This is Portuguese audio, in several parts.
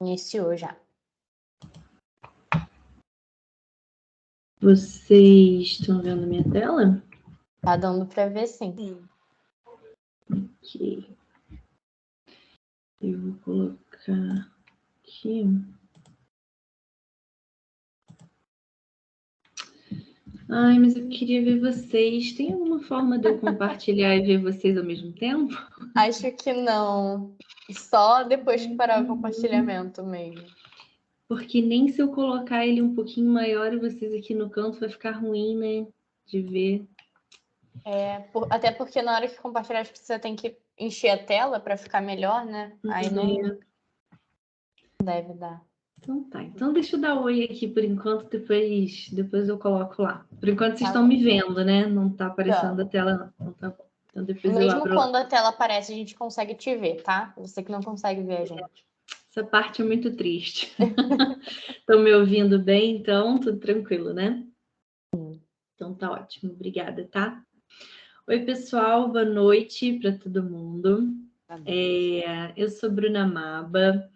Iniciou já. Vocês estão vendo minha tela? Tá dando para ver, sim. Ok. Eu vou colocar aqui. Ai, mas eu queria ver vocês. Tem alguma forma de eu compartilhar e ver vocês ao mesmo tempo? Acho que não. Só depois que parar o compartilhamento mesmo. Porque nem se eu colocar ele um pouquinho maior e vocês aqui no canto vai ficar ruim, né? De ver. Até porque na hora que compartilhar, acho que você tem que encher a tela para ficar melhor, né? Aí não deve dar. Então tá. Então deixa eu dar oi aqui por enquanto, depois eu coloco lá. Por enquanto vocês Tá estão bom. me vendo, né? Não tá aparecendo Então, a tela, não. Tá bom. Então depois eu mesmo abro quando lá. a tela aparece, a gente consegue te ver, tá? Você que não consegue ver a gente. Essa parte é muito triste. Estão me ouvindo bem, então tudo tranquilo, né? Então tá ótimo, obrigada, tá? Oi, pessoal, boa noite para todo mundo. Eu sou Bruna Maba,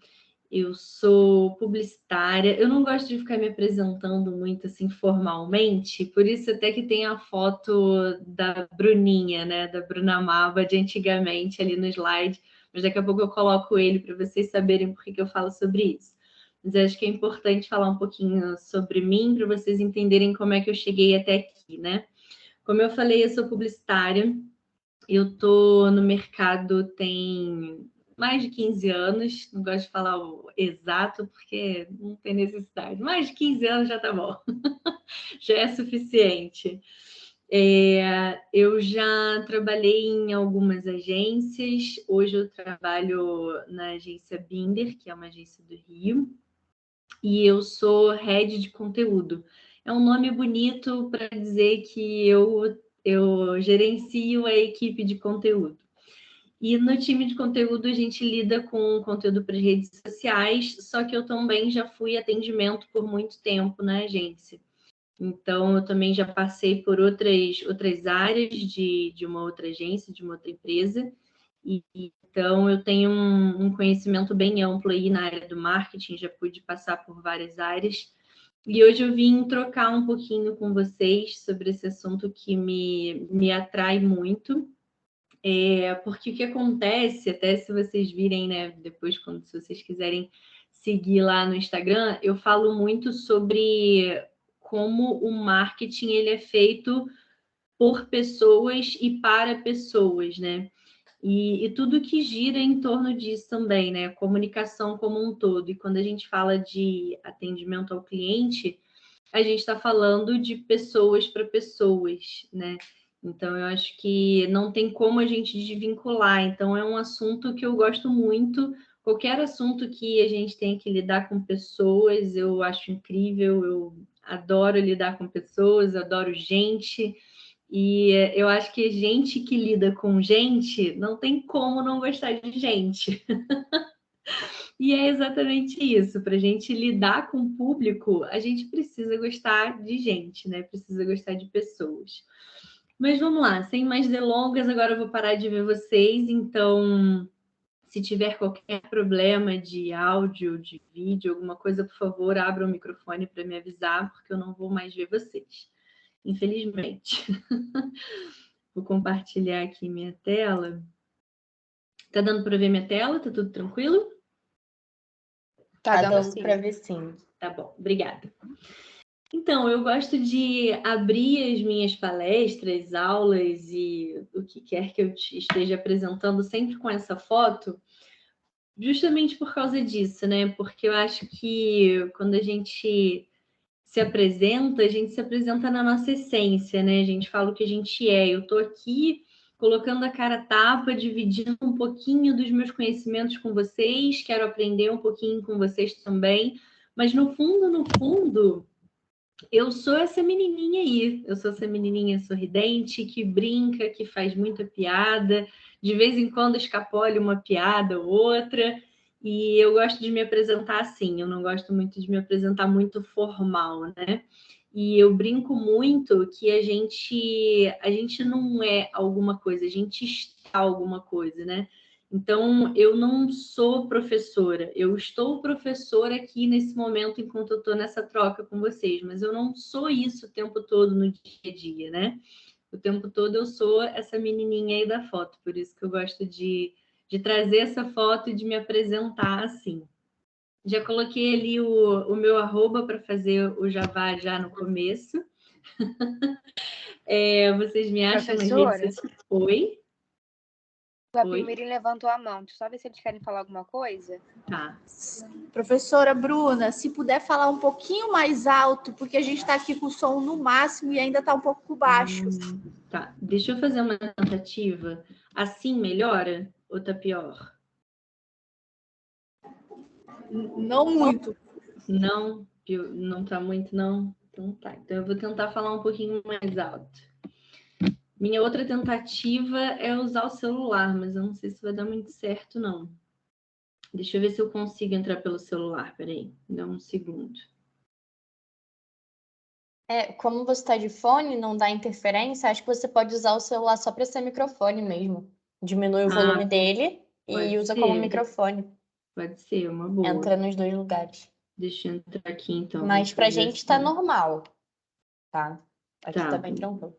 eu sou publicitária. Eu não gosto de ficar me apresentando muito assim formalmente, por isso até que tem a foto da Bruninha, né? Da Bruna Maba de antigamente ali no slide, mas daqui a pouco eu coloco ele para vocês saberem por que eu falo sobre isso. Mas eu acho que é importante falar um pouquinho sobre mim para vocês entenderem como é que eu cheguei até aqui, né? Como eu falei, eu sou publicitária. Eu estou no mercado tem mais de 15 anos, não gosto de falar o exato, porque não tem necessidade. Mais de 15 anos já tá bom, já é suficiente. Eu já trabalhei em algumas agências, hoje eu trabalho na agência Binder, que é uma agência do Rio, e eu sou head de conteúdo. É um nome bonito para dizer que eu gerencio a equipe de conteúdo. E no time de conteúdo a gente lida com conteúdo para redes sociais, só que eu também já fui atendimento por muito tempo na agência. Então, eu também já passei por outras áreas de uma outra agência, de uma outra empresa. Então, eu tenho um conhecimento bem amplo aí na área do marketing, já pude passar por várias áreas. E hoje eu vim trocar um pouquinho com vocês sobre esse assunto que me atrai muito. Porque o que acontece, até se vocês virem, né, depois, se vocês quiserem seguir lá no Instagram, eu falo muito sobre como o marketing ele é feito por pessoas e para pessoas, né? E tudo que gira em torno disso também, né? Comunicação como um todo. E quando a gente fala de atendimento ao cliente, a gente está falando de pessoas para pessoas, né? Então, eu acho que não tem como a gente desvincular. Então, é um assunto que eu gosto muito. Qualquer assunto que a gente tem que lidar com pessoas, eu acho incrível. Eu adoro lidar com pessoas, adoro gente. E eu acho que gente que lida com gente não tem como não gostar de gente. E é exatamente isso. Para a gente lidar com o público, a gente precisa gostar de gente, né? Precisa gostar de pessoas. Mas vamos lá, sem mais delongas, agora eu vou parar de ver vocês. Então, se tiver qualquer problema de áudio, de vídeo, alguma coisa, por favor, abra o microfone para me avisar, porque eu não vou mais ver vocês. Infelizmente. Vou compartilhar aqui minha tela. Tá dando para ver minha tela? Tá tudo tranquilo? Tá dando para ver, sim. Tá bom, obrigada. Então, eu gosto de abrir as minhas palestras, aulas e o que quer que eu esteja apresentando sempre com essa foto, justamente por causa disso, né? Porque eu acho que quando a gente a gente se apresenta na nossa essência, né? A gente fala o que a gente é. Eu tô aqui colocando a cara a tapa, dividindo um pouquinho dos meus conhecimentos com vocês, quero aprender um pouquinho com vocês também, mas no fundo, eu sou essa menininha aí, eu sou essa menininha sorridente, que brinca, que faz muita piada, de vez em quando escapole uma piada ou outra, e eu gosto de me apresentar assim, eu não gosto muito de me apresentar muito formal, né? E eu brinco muito que a gente não é alguma coisa, a gente está alguma coisa, né? Então, eu não sou professora, eu estou professora aqui nesse momento, enquanto eu estou nessa troca com vocês, mas eu não sou isso o tempo todo no dia a dia, né? O tempo todo eu sou essa menininha aí da foto, por isso que eu gosto de trazer essa foto e de me apresentar assim. Já coloquei ali o meu arroba para fazer o jabá já no começo. Vocês me acham nas redes sociais? Oi? O Apimirim levantou a mão. Deixa eu só ver se eles querem falar alguma coisa. Tá. Professora Bruna, se puder falar um pouquinho mais alto, porque a gente está aqui com o som no máximo e ainda está um pouco baixo. Tá, deixa eu fazer uma tentativa. Assim melhora ou tá pior? Não muito. Não, não tá muito, não? Então tá. Então eu vou tentar falar um pouquinho mais alto. Minha outra tentativa é usar o celular, mas eu não sei se vai dar muito certo, não. Deixa eu ver se eu consigo entrar pelo celular. Peraí, dá um segundo. Como você está de fone, não dá interferência, acho que você pode usar o celular só para ser microfone mesmo. Diminui o volume dele e usa como microfone. Pode ser, uma boa. Entra nos dois lugares. Deixa eu entrar aqui, então. Mas pra gente tá normal, tá? Aqui tá bem tranquilo.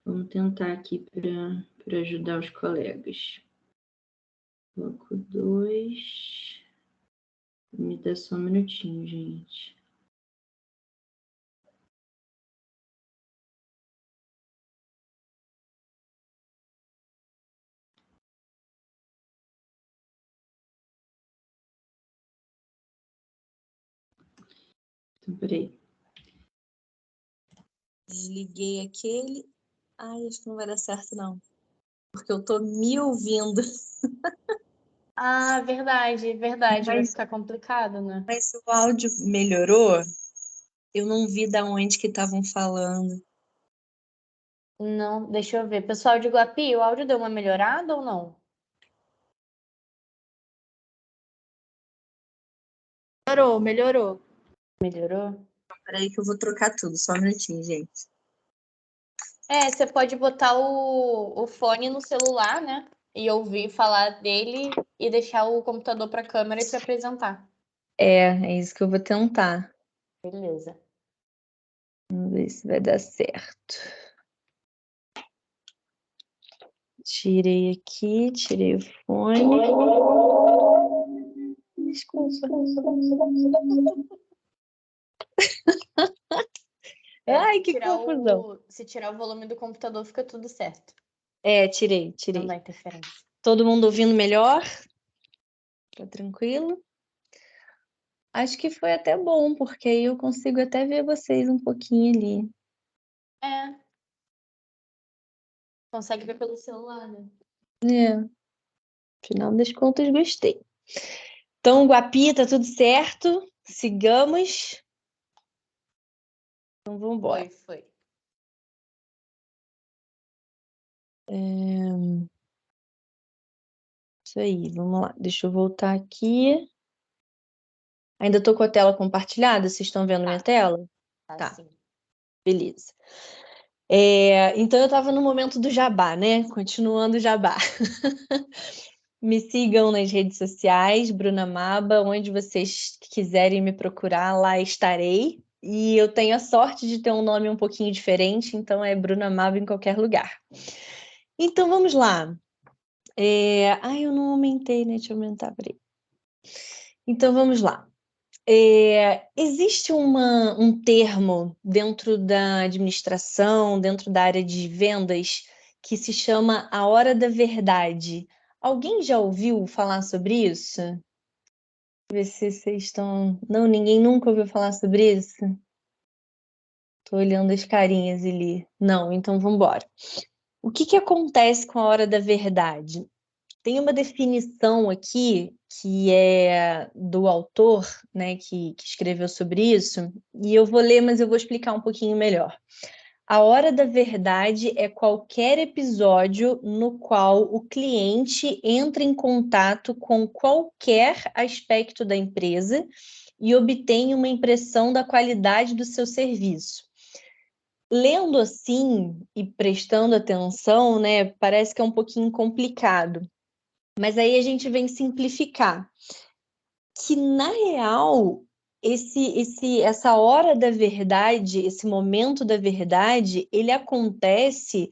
Vamos tentar aqui para ajudar os colegas. Bloco 2. Me dá só um minutinho, gente. Então, peraí. Desliguei aquele. Ai, acho que não vai dar certo, não. Porque eu tô me ouvindo. Ah, verdade. Vai ficar complicado, né? Mas se o áudio melhorou, eu não vi da onde que estavam falando. Não, deixa eu ver. Pessoal de Guapi, o áudio deu uma melhorada ou não? Melhorou. Melhorou? Peraí que eu vou trocar tudo, só um minutinho, gente. Você pode botar o fone no celular, né? E ouvir falar dele e deixar o computador para a câmera e se apresentar. É isso que eu vou tentar. Beleza. Vamos ver se vai dar certo. Tirei aqui, tirei o fone. Desculpa. Ai, que confusão. Se tirar o volume do computador, fica tudo certo. Tirei. Não dá interferência. Todo mundo ouvindo melhor? Tá tranquilo? Acho que foi até bom, porque aí eu consigo até ver vocês um pouquinho ali. Consegue ver pelo celular, né? Afinal das contas, gostei. Então, Guapi, tá tudo certo? Sigamos. Então, vamos embora. Foi. Isso aí, vamos lá. Deixa eu voltar aqui. Ainda tô com a tela compartilhada? Vocês estão vendo minha tela? Tá. Sim. Beleza. Então, eu estava no momento do jabá, né? Continuando o jabá. Me sigam nas redes sociais, Bruna Maba, onde vocês quiserem me procurar, lá estarei. E eu tenho a sorte de ter um nome um pouquinho diferente, então é Bruna Maba em qualquer lugar. Então, vamos lá. Eu não aumentei, né? Deixa eu aumentar, peraí. Então, vamos lá. Existe um termo dentro da administração, dentro da área de vendas, que se chama a hora da verdade. Alguém já ouviu falar sobre isso? Ver se vocês estão... Não, ninguém nunca ouviu falar sobre isso? Estou olhando as carinhas ali. Não, então vamos embora. O que acontece com a hora da verdade? Tem uma definição aqui que é do autor, né, que escreveu sobre isso, e eu vou ler, mas eu vou explicar um pouquinho melhor. A hora da verdade é qualquer episódio no qual o cliente entra em contato com qualquer aspecto da empresa e obtém uma impressão da qualidade do seu serviço. Lendo assim e prestando atenção, né, parece que é um pouquinho complicado. Mas aí a gente vem simplificar. Que, na real, essa hora da verdade, esse momento da verdade, ele acontece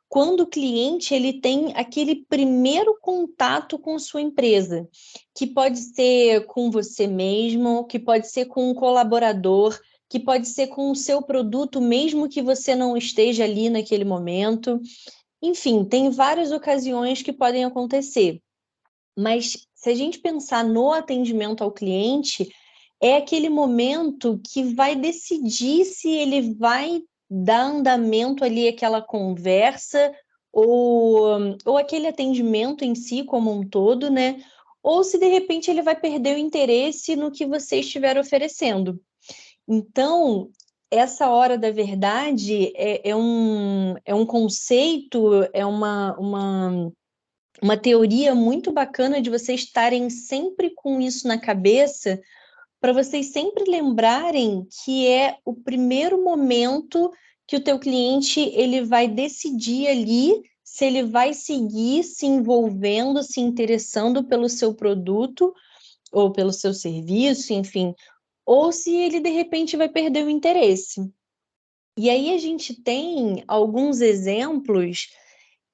quando o cliente ele tem aquele primeiro contato com sua empresa, que pode ser com você mesmo, que pode ser com um colaborador, que pode ser com o seu produto, mesmo que você não esteja ali naquele momento. Enfim, tem várias ocasiões que podem acontecer. Mas se a gente pensar no atendimento ao cliente, é aquele momento que vai decidir se ele vai dar andamento ali àquela conversa ou aquele atendimento em si como um todo, né? Ou se de repente ele vai perder o interesse no que você estiver oferecendo. Então, essa hora da verdade é um conceito, é uma teoria muito bacana de vocês estarem sempre com isso na cabeça, para vocês sempre lembrarem que é o primeiro momento que o teu cliente ele vai decidir ali se ele vai seguir se envolvendo, se interessando pelo seu produto ou pelo seu serviço, enfim, ou se ele de repente vai perder o interesse. E aí a gente tem alguns exemplos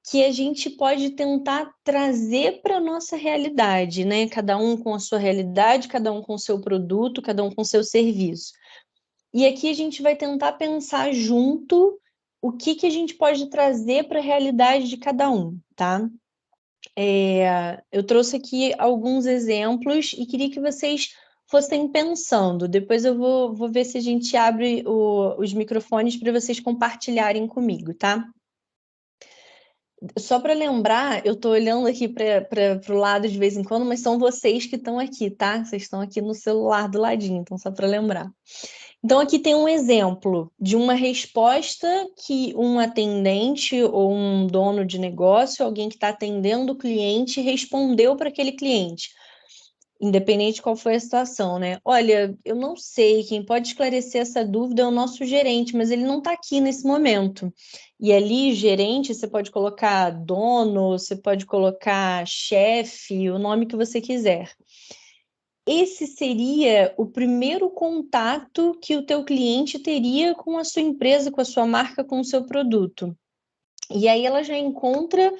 que a gente pode tentar trazer para a nossa realidade, né? Cada um com a sua realidade, cada um com o seu produto, cada um com o seu serviço. E aqui a gente vai tentar pensar junto o que a gente pode trazer para a realidade de cada um, tá? Eu trouxe aqui alguns exemplos e queria que vocês fossem pensando. Depois eu vou ver se a gente abre os microfones para vocês compartilharem comigo, tá? Só para lembrar, eu estou olhando aqui para o lado de vez em quando, mas são vocês que estão aqui, tá? Vocês estão aqui no celular do ladinho, então só para lembrar. Então, aqui tem um exemplo de uma resposta que um atendente ou um dono de negócio, alguém que está atendendo o cliente, respondeu para aquele cliente. Independente de qual foi a situação, né? Olha, eu não sei, quem pode esclarecer essa dúvida é o nosso gerente, mas ele não está aqui nesse momento. E ali, gerente, você pode colocar dono, você pode colocar chefe, o nome que você quiser. Esse seria o primeiro contato que o teu cliente teria com a sua empresa, com a sua marca, com o seu produto. E aí ela já encontra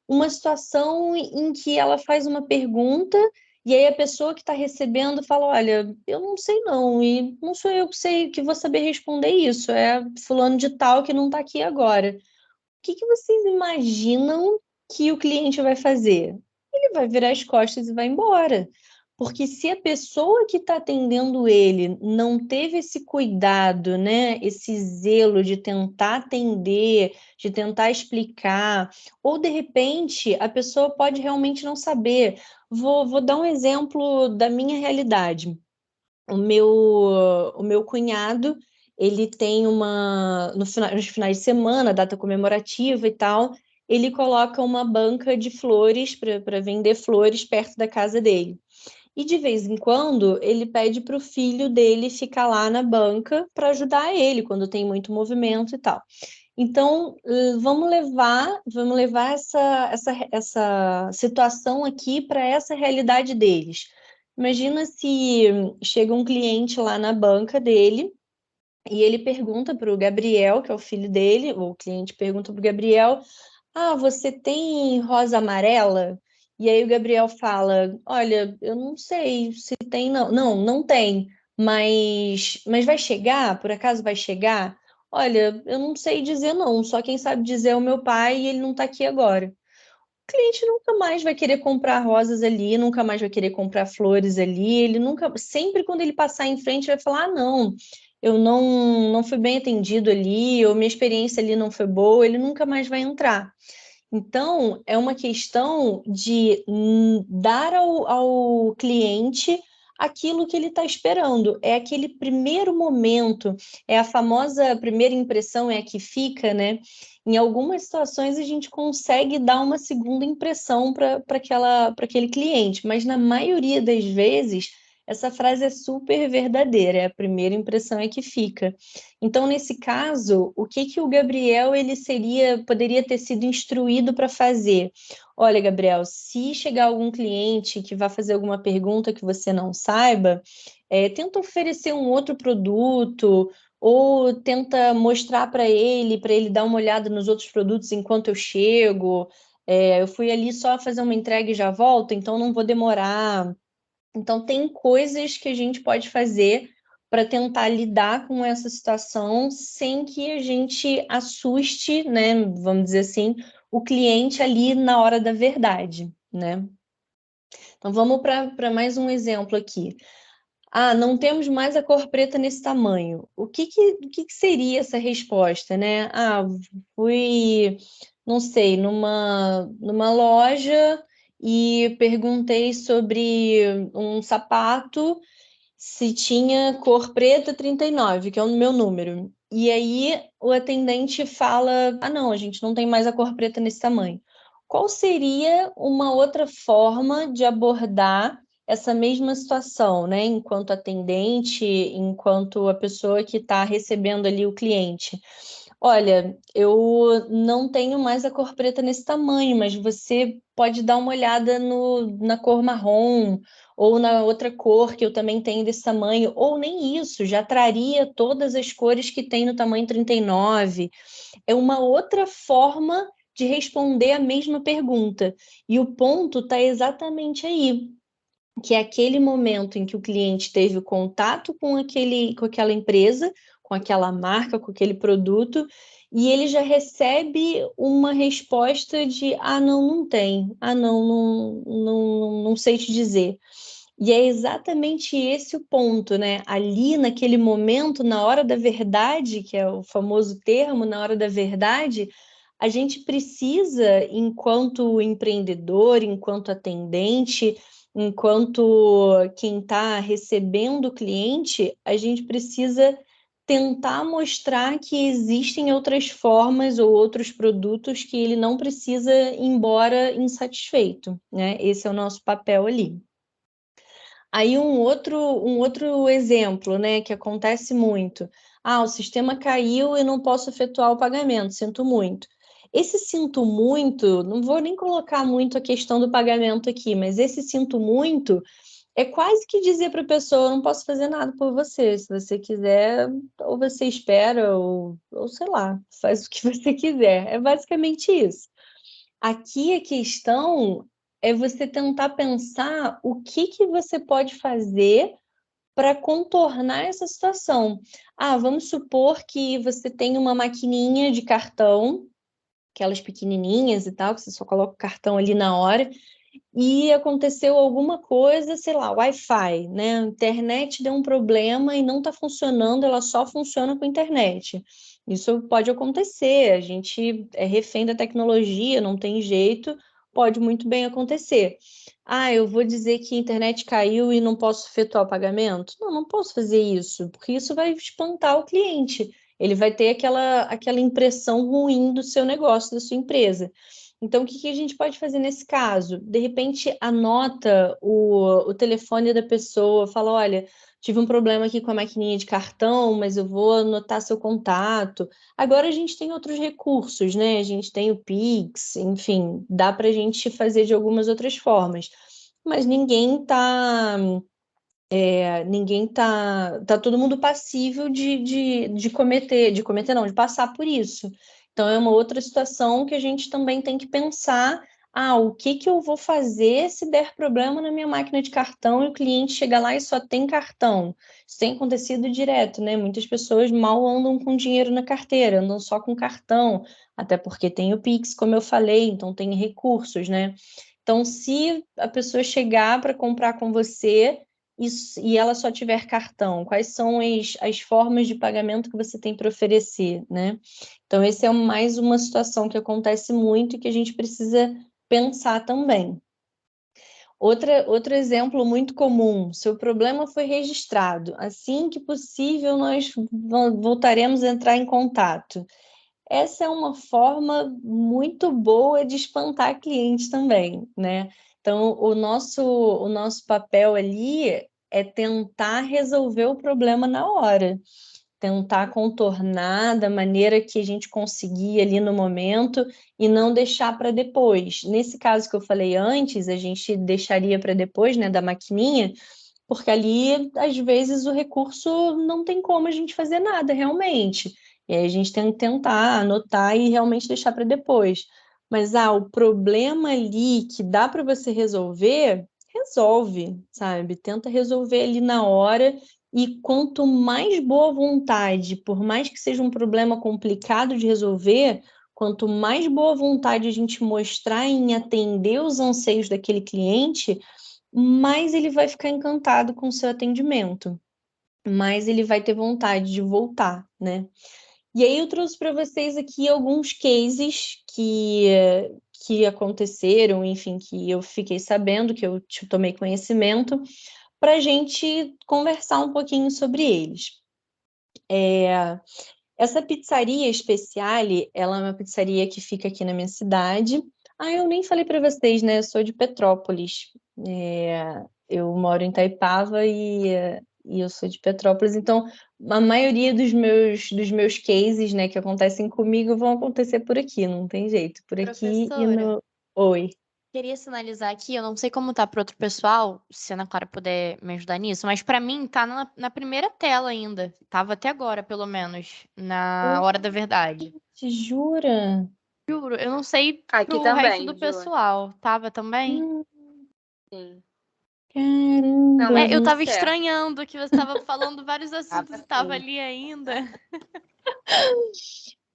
uma situação em que ela faz uma pergunta e aí a pessoa que está recebendo fala, olha, eu não sei não, e não sou eu que vou saber responder isso, é fulano de tal que não está aqui agora. O que vocês imaginam que o cliente vai fazer? Ele vai virar as costas e vai embora. Porque se a pessoa que está atendendo ele não teve esse cuidado, né, esse zelo de tentar atender, de tentar explicar, ou de repente a pessoa pode realmente não saber. Vou dar um exemplo da minha realidade. O meu cunhado, ele tem nos finais de semana, data comemorativa e tal, ele coloca uma banca de flores para vender flores perto da casa dele. E de vez em quando ele pede para o filho dele ficar lá na banca para ajudar ele quando tem muito movimento e tal. Então, vamos levar essa situação aqui para essa realidade deles. Imagina se chega um cliente lá na banca dele e ele pergunta para o Gabriel, que é o filho dele, ou o cliente pergunta para o Gabriel: ah, você tem rosa amarela? E aí o Gabriel fala: olha, eu não sei se tem, não. Não tem, mas vai chegar? Por acaso vai chegar? Olha, eu não sei dizer não, só quem sabe dizer é o meu pai e ele não está aqui agora. O cliente nunca mais vai querer comprar rosas ali, nunca mais vai querer comprar flores ali, ele nunca, sempre quando ele passar em frente vai falar, não, eu não fui bem atendido ali, ou minha experiência ali não foi boa, ele nunca mais vai entrar. Então, é uma questão de dar ao cliente aquilo que ele está esperando. É aquele primeiro momento, é a famosa primeira impressão, é a que fica, né? Em algumas situações a gente consegue dar uma segunda impressão para aquele cliente, mas na maioria das vezes essa frase é super verdadeira, é a primeira impressão é que fica. Então, nesse caso, o que o Gabriel poderia ter sido instruído para fazer? Olha, Gabriel, se chegar algum cliente que vai fazer alguma pergunta que você não saiba, tenta oferecer um outro produto ou tenta mostrar para ele dar uma olhada nos outros produtos enquanto eu chego. Eu fui ali só fazer uma entrega e já volto, então não vou demorar. Então, tem coisas que a gente pode fazer para tentar lidar com essa situação sem que a gente assuste, né, vamos dizer assim, o cliente ali na hora da verdade, né? Então, vamos para mais um exemplo aqui. Não temos mais a cor preta nesse tamanho. O que seria essa resposta, né? Fui, não sei, numa loja e perguntei sobre um sapato, se tinha cor preta 39, que é o meu número. E aí o atendente fala: não, a gente não tem mais a cor preta nesse tamanho. Qual seria uma outra forma de abordar essa mesma situação, né? Enquanto atendente, enquanto a pessoa que está recebendo ali o cliente. Olha, eu não tenho mais a cor preta nesse tamanho, mas você pode dar uma olhada na cor marrom ou na outra cor que eu também tenho desse tamanho, ou nem isso, já traria todas as cores que tem no tamanho 39. É uma outra forma de responder a mesma pergunta. E o ponto está exatamente aí, que é aquele momento em que o cliente teve o contato com aquela empresa, com aquela marca, com aquele produto, e ele já recebe uma resposta de não tem, não sei te dizer. E é exatamente esse o ponto, né? Ali naquele momento, na hora da verdade, que é o famoso termo, na hora da verdade, a gente precisa, enquanto empreendedor, enquanto atendente, enquanto quem está recebendo o cliente, a gente precisa tentar mostrar que existem outras formas ou outros produtos que ele não precisa ir embora insatisfeito, né? Esse é o nosso papel ali. Aí um outro exemplo, né, que acontece muito. O sistema caiu e não posso efetuar o pagamento, sinto muito. Esse sinto muito, não vou nem colocar muito a questão do pagamento aqui, mas esse sinto muito é quase que dizer para a pessoa: eu não posso fazer nada por você. Se você quiser, ou você espera, ou sei lá, faz o que você quiser. É basicamente isso. Aqui a questão é você tentar pensar o que você pode fazer para contornar essa situação. Vamos supor que você tem uma maquininha de cartão, aquelas pequenininhas e tal, que você só coloca o cartão ali na hora, e aconteceu alguma coisa, sei lá, Wi-Fi, né? A internet deu um problema e não está funcionando, ela só funciona com a internet. Isso pode acontecer, a gente é refém da tecnologia, não tem jeito, pode muito bem acontecer. Eu vou dizer que a internet caiu e não posso efetuar o pagamento? Não posso fazer isso, porque isso vai espantar o cliente. Ele vai ter aquela impressão ruim do seu negócio, da sua empresa. Então, o que a gente pode fazer nesse caso? De repente, anota o telefone da pessoa, fala: olha, tive um problema aqui com a maquininha de cartão, mas eu vou anotar seu contato. Agora a gente tem outros recursos, né? A gente tem o Pix, enfim, dá para a gente fazer de algumas outras formas. Mas tá todo mundo passível de cometer não, de passar por isso. Então, é uma outra situação que a gente também tem que pensar: o que eu vou fazer se der problema na minha máquina de cartão e o cliente chega lá e só tem cartão? Isso tem acontecido direto, né? Muitas pessoas mal andam com dinheiro na carteira, andam só com cartão, até porque tem o Pix, como eu falei, então tem recursos, né? Então, se a pessoa chegar para comprar com você e ela só tiver cartão, quais são as formas de pagamento que você tem para oferecer, né? Então, esse é mais uma situação que acontece muito e que a gente precisa pensar também. Outro exemplo muito comum: seu problema foi registrado. Assim que possível, nós voltaremos a entrar em contato. Essa é uma forma muito boa de espantar clientes também, né? Então, o nosso papel ali é tentar resolver o problema na hora. Tentar contornar da maneira que a gente conseguir ali no momento e não deixar para depois. Nesse caso que eu falei antes, a gente deixaria para depois, né, da maquininha, porque ali, às vezes, o recurso não tem como a gente fazer nada, realmente. E aí a gente tem que tentar anotar e realmente deixar para depois. Mas, o problema ali que dá para você resolver, resolve, sabe? Tenta resolver ali na hora. E quanto mais boa vontade, por mais que seja um problema complicado de resolver, quanto mais boa vontade a gente mostrar em atender os anseios daquele cliente, mais ele vai ficar encantado com o seu atendimento, mais ele vai ter vontade de voltar, né? E aí eu trouxe para vocês aqui alguns cases que aconteceram, enfim, que eu fiquei sabendo, que eu tomei conhecimento, para a gente conversar um pouquinho sobre eles. Essa pizzaria Speciale, ela é uma pizzaria que fica aqui na minha cidade. Eu nem falei para vocês, né? Eu sou de Petrópolis. Eu moro em Itaipava e eu sou de Petrópolis. Então, a maioria dos meus cases, né, que acontecem comigo vão acontecer por aqui, não tem jeito. Por aqui e no... Oi. Queria sinalizar aqui, eu não sei como tá para outro pessoal, se a Ana Clara puder me ajudar nisso, mas para mim tá na primeira tela ainda. Tava até agora, pelo menos, na hora da verdade. Te jura? Juro, eu não sei Aqui pro também, resto do Ju. pessoal. Tava também? Sim. Caramba. Não, mas Eu tudo tava certo. estranhando que você tava falando vários assuntos e tava sim. ali ainda.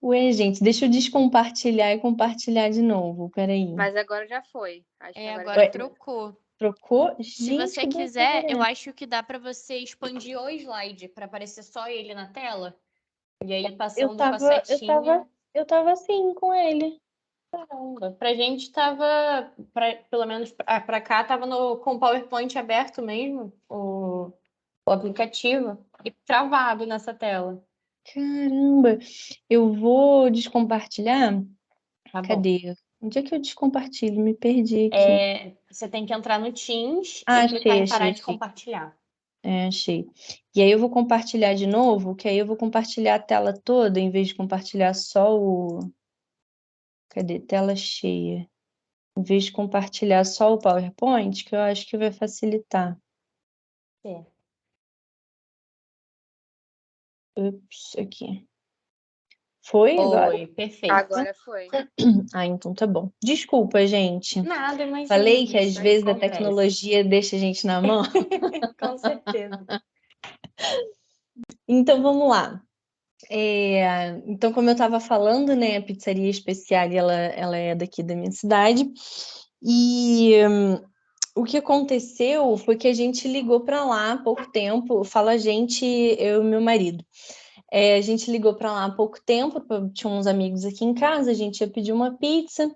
Ué, gente, deixa eu descompartilhar e compartilhar de novo. Peraí. Mas agora já foi. Acho que Agora já foi. trocou. Trocou? Se Gente, você que quiser, eu doideira. acho que dá pra você expandir o slide pra aparecer só ele na tela. E aí Eu passando com a tava, eu setinha. tava, eu tava assim com ele. Caramba. Pra gente tava, pelo menos pra cá, tava com o PowerPoint aberto mesmo, o aplicativo, e travado nessa tela. Caramba. Eu vou descompartilhar. Tá bom. Cadê? Onde é que eu descompartilho? Me perdi aqui. Você tem que entrar no Teams Ah, e clicar achei, em parar achei, de achei. compartilhar. Achei. E aí eu vou compartilhar de novo, que aí eu vou compartilhar a tela toda, em vez de compartilhar só o... Cadê? Tela cheia. Em vez de compartilhar só o PowerPoint, que eu acho que vai facilitar. Ups, aqui. Foi agora? Oi, perfeito. Agora foi. Então tá bom. Desculpa, gente. Nada, imagina. Falei que às isso vezes a acontece. tecnologia deixa a gente na mão. Com certeza. Então vamos lá. Então, como eu estava falando, né, a Pizzaria Speciale, ela é daqui da minha cidade. E o que aconteceu foi que a gente ligou para lá há pouco tempo. Fala a gente, eu e meu marido. A gente ligou para lá há pouco tempo, tinha uns amigos aqui em casa, a gente ia pedir uma pizza.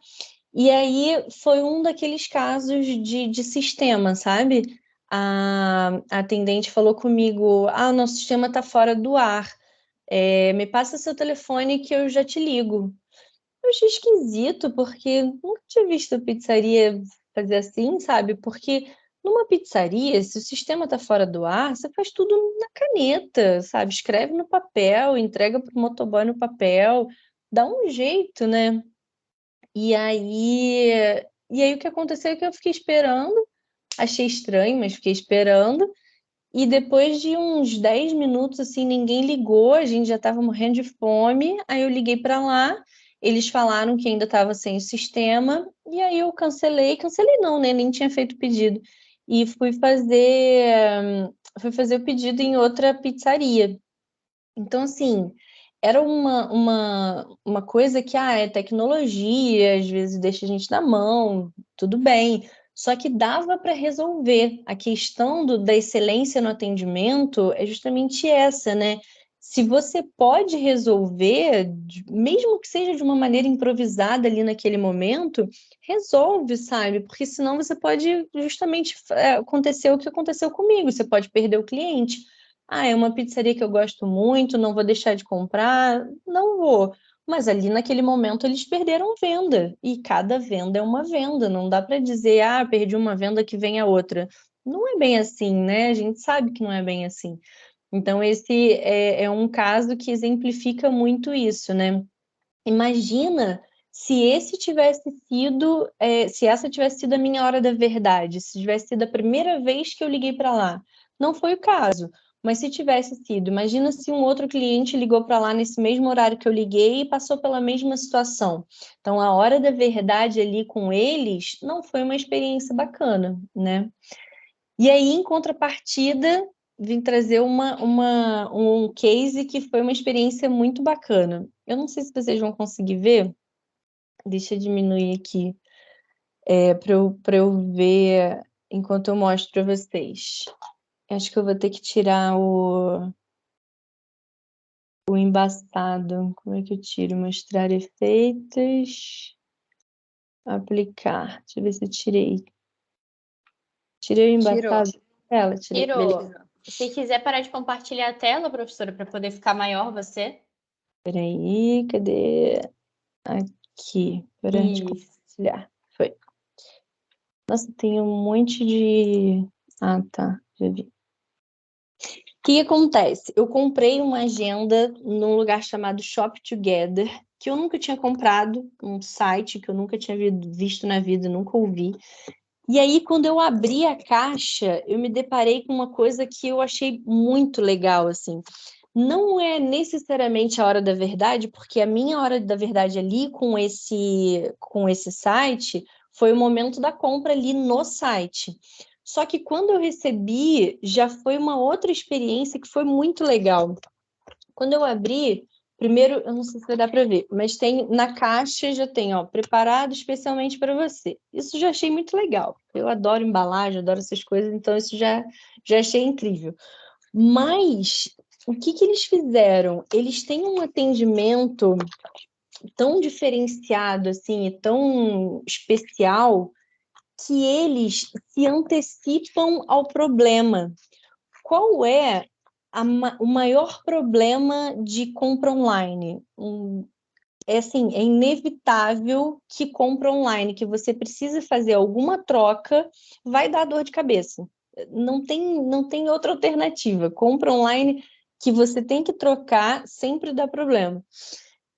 E aí foi um daqueles casos de sistema, sabe? A atendente falou comigo: o nosso sistema está fora do ar. Me passa seu telefone que eu já te ligo. Eu achei esquisito, porque nunca tinha visto a pizzaria fazer assim, sabe? Porque numa pizzaria, se o sistema tá fora do ar, você faz tudo na caneta, sabe? Escreve no papel, entrega pro motoboy no papel, dá um jeito, né? E aí o que aconteceu é que eu fiquei esperando, achei estranho, mas fiquei esperando. E depois de uns 10 minutos, assim, ninguém ligou, a gente já estava morrendo de fome. Aí eu liguei para lá, eles falaram que ainda estava sem o sistema, e aí eu cancelei não, né? Nem tinha feito o pedido. E fui fazer o pedido em outra pizzaria. Então, assim, era uma coisa que, é tecnologia, às vezes deixa a gente na mão, tudo bem. Só que dava para resolver. A questão da excelência no atendimento é justamente essa, né? Se você pode resolver, mesmo que seja de uma maneira improvisada ali naquele momento, resolve, sabe? Porque senão você pode justamente acontecer o que aconteceu comigo, você pode perder o cliente. É uma pizzaria que eu gosto muito, não vou deixar de comprar, não vou. Mas ali naquele momento eles perderam venda, e cada venda é uma venda, não dá para dizer, perdi uma venda que vem a outra. não é bem assim, né? A gente sabe que não é bem assim. Então, esse é um caso que exemplifica muito isso, né? Imagina se esse tivesse sido, se essa tivesse sido a minha hora da verdade, se tivesse sido a primeira vez que eu liguei para lá. Não foi o caso, mas se tivesse sido, imagina se um outro cliente ligou para lá nesse mesmo horário que eu liguei e passou pela mesma situação. Então, a hora da verdade ali com eles não foi uma experiência bacana, né? E aí, em contrapartida, vim trazer um case que foi uma experiência muito bacana. Eu não sei se vocês vão conseguir ver. Deixa eu diminuir aqui para eu ver enquanto eu mostro para vocês. Acho que eu vou ter que tirar o embaçado. Como é que eu tiro? Mostrar efeitos. Aplicar. Deixa eu ver se eu tirei. Tirei o embaçado dela? Tirei. Tirou. Beleza. Se quiser parar de compartilhar a tela, professora, para poder ficar maior você. Peraí, cadê? Aqui, para de compartilhar. Foi. Nossa, tem um monte de... Ah, tá, já vi. O que acontece? Eu comprei uma agenda num lugar chamado Shop Together, que eu nunca tinha comprado, um site que eu nunca tinha visto na vida, nunca ouvi. E aí, quando eu abri a caixa, eu me deparei com uma coisa que eu achei muito legal, assim. Não é necessariamente a hora da verdade, porque a minha hora da verdade ali com esse site foi o momento da compra ali no site. Só que quando eu recebi, já foi uma outra experiência que foi muito legal. Quando eu abri, primeiro, eu não sei se vai dar para ver, mas tem na caixa já tem, ó, preparado especialmente para você. Isso já achei muito legal. Eu adoro embalagem, adoro essas coisas, então isso já achei incrível. Mas o que eles fizeram? Eles têm um atendimento tão diferenciado assim, e tão especial, que eles se antecipam ao problema. Qual é o maior problema de compra online? É assim, é inevitável que compra online, que você precisa fazer alguma troca, vai dar dor de cabeça. Não tem outra alternativa. Compra online que você tem que trocar sempre dá problema.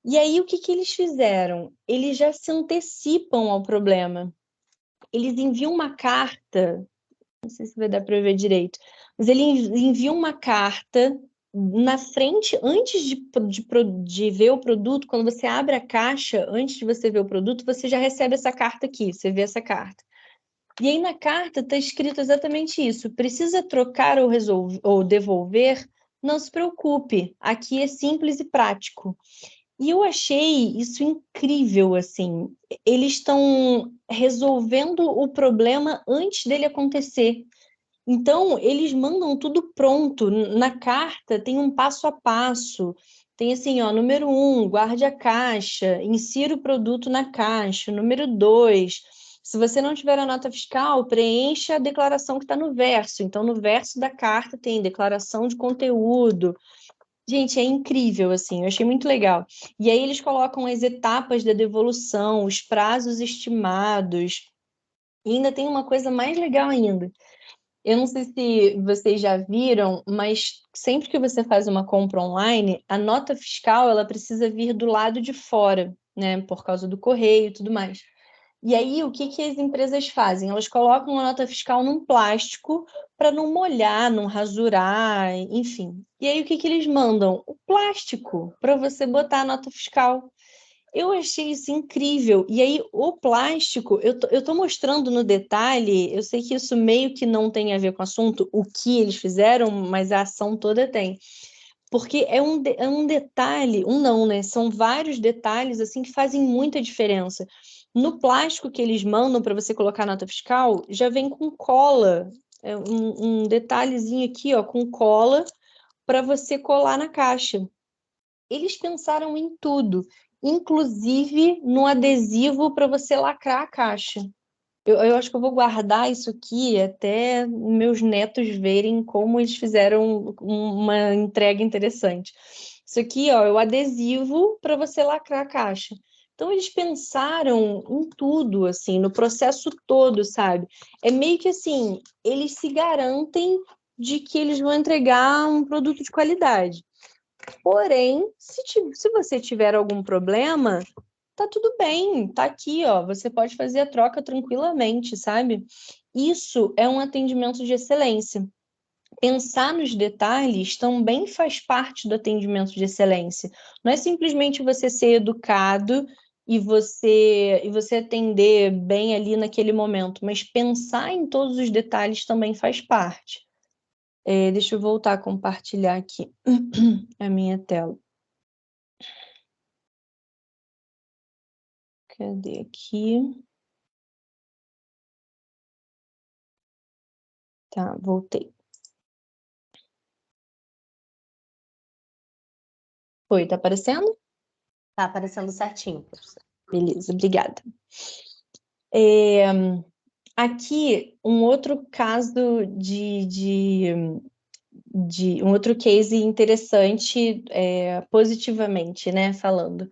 E aí, o que eles fizeram? Eles já se antecipam ao problema. Eles enviam uma carta, não sei se vai dar para ver direito, mas eles enviam uma carta na frente, antes de ver o produto, quando você abre a caixa, antes de você ver o produto, você já recebe essa carta aqui, você vê essa carta. E aí na carta está escrito exatamente isso: precisa trocar ou devolver? Não se preocupe, aqui é simples e prático. E eu achei isso incrível, assim. Eles estão resolvendo o problema antes dele acontecer. Então, eles mandam tudo pronto. Na carta tem um passo a passo. Tem assim, ó, número 1, guarde a caixa, insira o produto na caixa. Número 2, se você não tiver a nota fiscal, preencha a declaração que está no verso. Então, no verso da carta tem declaração de conteúdo. Gente, é incrível, assim, eu achei muito legal. E aí eles colocam as etapas da devolução, os prazos estimados. E ainda tem uma coisa mais legal ainda. Eu não sei se vocês já viram, mas sempre que você faz uma compra online, a nota fiscal ela precisa vir do lado de fora, né? Por causa do correio e tudo mais. E aí, o que as empresas fazem? Elas colocam a nota fiscal num plástico para não molhar, não rasurar, enfim. E aí, o que eles mandam? O plástico para você botar a nota fiscal. Eu achei isso incrível. E aí, o plástico, eu tô mostrando no detalhe, eu sei que isso meio que não tem a ver com o assunto, o que eles fizeram, mas a ação toda tem. Porque é um detalhe, um não, né? São vários detalhes assim que fazem muita diferença. No plástico que eles mandam para você colocar a nota fiscal, já vem com cola. É um detalhezinho aqui, ó, com cola para você colar na caixa. Eles pensaram em tudo, inclusive no adesivo para você lacrar a caixa. Eu acho que eu vou guardar isso aqui até meus netos verem como eles fizeram uma entrega interessante. Isso aqui, ó, é o adesivo para você lacrar a caixa. Então, eles pensaram em tudo, assim, no processo todo, sabe? É meio que assim, eles se garantem de que eles vão entregar um produto de qualidade. Porém, se você tiver algum problema, tá tudo bem, tá aqui, ó. Você pode fazer a troca tranquilamente, sabe? Isso é um atendimento de excelência. Pensar nos detalhes também faz parte do atendimento de excelência. Não é simplesmente você ser educado e você atender bem ali naquele momento, mas pensar em todos os detalhes também faz parte. Deixa eu voltar a compartilhar aqui a minha tela. Cadê aqui? Tá, voltei. Foi, tá aparecendo? Tá aparecendo certinho, professor. Beleza, obrigada. Aqui, um outro caso um outro case interessante, positivamente, né, falando.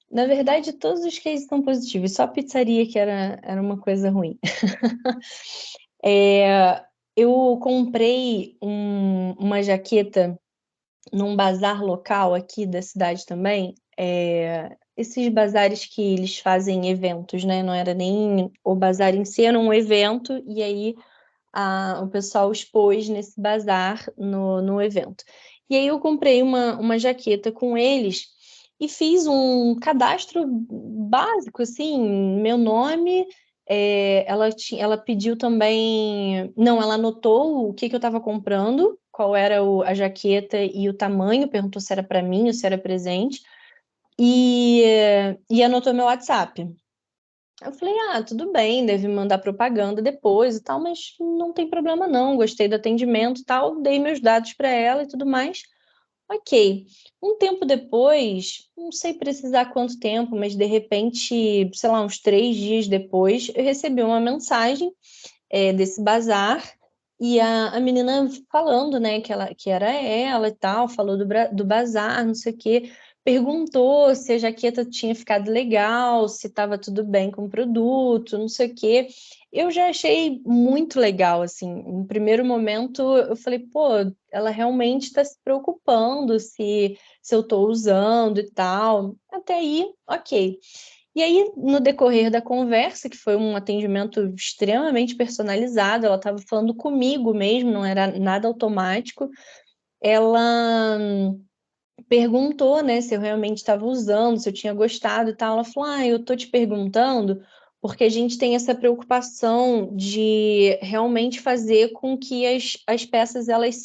Na verdade, todos os cases são positivos, só a pizzaria que era uma coisa ruim. Eu comprei uma jaqueta num bazar local aqui da cidade também, esses bazares que eles fazem eventos, né? Não era nem o bazar em si, era um evento, e aí o pessoal expôs nesse bazar no evento. E aí eu comprei uma jaqueta com eles e fiz um cadastro básico, assim, meu nome. Ela pediu também. Não, ela anotou o que eu estava comprando, qual era a jaqueta e o tamanho, perguntou se era para mim ou se era presente, e anotou meu WhatsApp. Eu falei, tudo bem, deve mandar propaganda depois e tal, mas não tem problema não, gostei do atendimento e tal, dei meus dados para ela e tudo mais. Ok. Um tempo depois, não sei precisar quanto tempo, mas de repente, sei lá, uns 3 dias depois, eu recebi uma mensagem desse bazar e a menina falando, né, que era ela e tal, falou do bazar, não sei o quê, perguntou se a jaqueta tinha ficado legal, se estava tudo bem com o produto, não sei o quê. Eu já achei muito legal, assim. No primeiro momento, eu falei, pô, ela realmente está se preocupando se eu estou usando e tal. Até aí, ok. E aí, no decorrer da conversa, que foi um atendimento extremamente personalizado, ela estava falando comigo mesmo, não era nada automático, ela perguntou, né, se eu realmente estava usando, se eu tinha gostado e tal. Ela falou, eu tô te perguntando porque a gente tem essa preocupação de realmente fazer com que as peças elas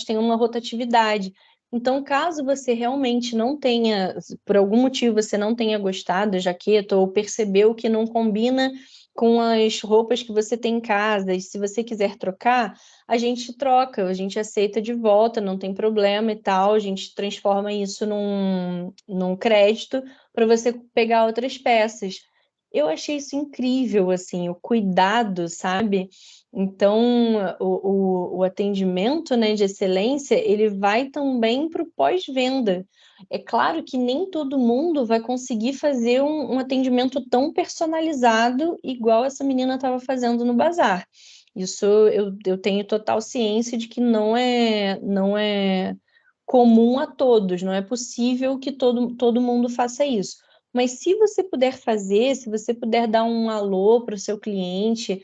tenham uma rotatividade. Então, caso você realmente não tenha, por algum motivo você não tenha gostado da jaqueta ou percebeu que não combina com as roupas que você tem em casa, e se você quiser trocar, a gente troca, a gente aceita de volta, não tem problema e tal, a gente transforma isso num crédito para você pegar outras peças. Eu achei isso incrível, assim, o cuidado, sabe? Então, o atendimento, né, de excelência, ele vai também para o pós-venda. É claro que nem todo mundo vai conseguir fazer um atendimento tão personalizado igual essa menina estava fazendo no bazar. Isso eu tenho total ciência de que não é comum a todos, não é possível que todo mundo faça isso. Mas se você puder fazer, se você puder dar um alô para o seu cliente,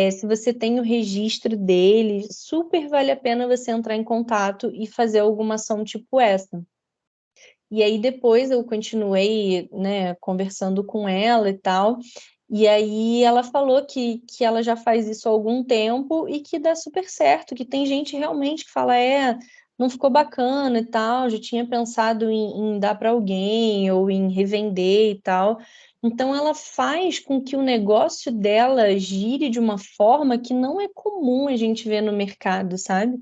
se você tem o registro dele, super vale a pena você entrar em contato e fazer alguma ação tipo essa. E aí depois eu continuei, né, conversando com ela e tal, e aí ela falou que ela já faz isso há algum tempo e que dá super certo, que tem gente realmente que fala, não ficou bacana e tal, já tinha pensado em dar para alguém ou em revender e tal. Então ela faz com que o negócio dela gire de uma forma que não é comum a gente ver no mercado, sabe?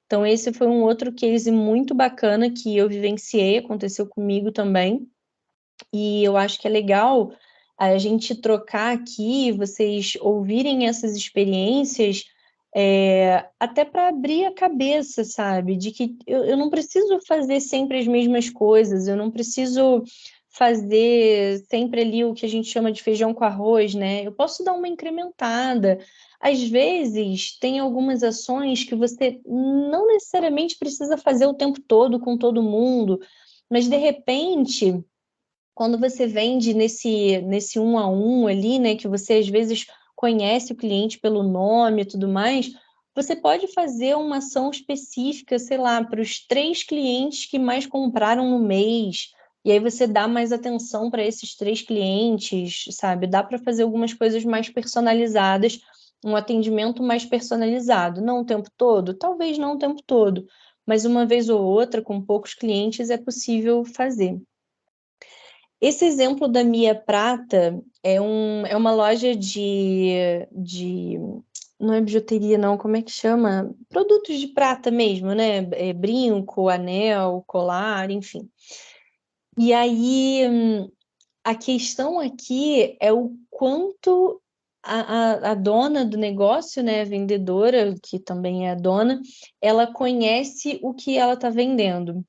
Então, esse foi um outro case muito bacana que eu vivenciei, aconteceu comigo também. E eu acho que é legal a gente trocar aqui, vocês ouvirem essas experiências, até para abrir a cabeça, sabe? De que eu não preciso fazer sempre as mesmas coisas, eu não preciso fazer sempre ali o que a gente chama de feijão com arroz, né? Eu posso dar uma incrementada. Às vezes, tem algumas ações que você não necessariamente precisa fazer o tempo todo com todo mundo, mas de repente, quando você vende nesse 1 a 1 ali, né, que você às vezes conhece o cliente pelo nome e tudo mais, você pode fazer uma ação específica, sei lá, para os 3 clientes que mais compraram no mês, e aí você dá mais atenção para esses 3 clientes, sabe? Dá para fazer algumas coisas mais personalizadas, um atendimento mais personalizado. Não o tempo todo? Talvez não o tempo todo, mas uma vez ou outra, com poucos clientes, é possível fazer. Esse exemplo da Mia Prata é uma loja de. Não é bijuteria, não, como é que chama? Produtos de prata mesmo, né? Brinco, anel, colar, enfim. E aí, a questão aqui é o quanto a dona do negócio, né, a vendedora, que também é a dona, ela conhece o que ela está vendendo.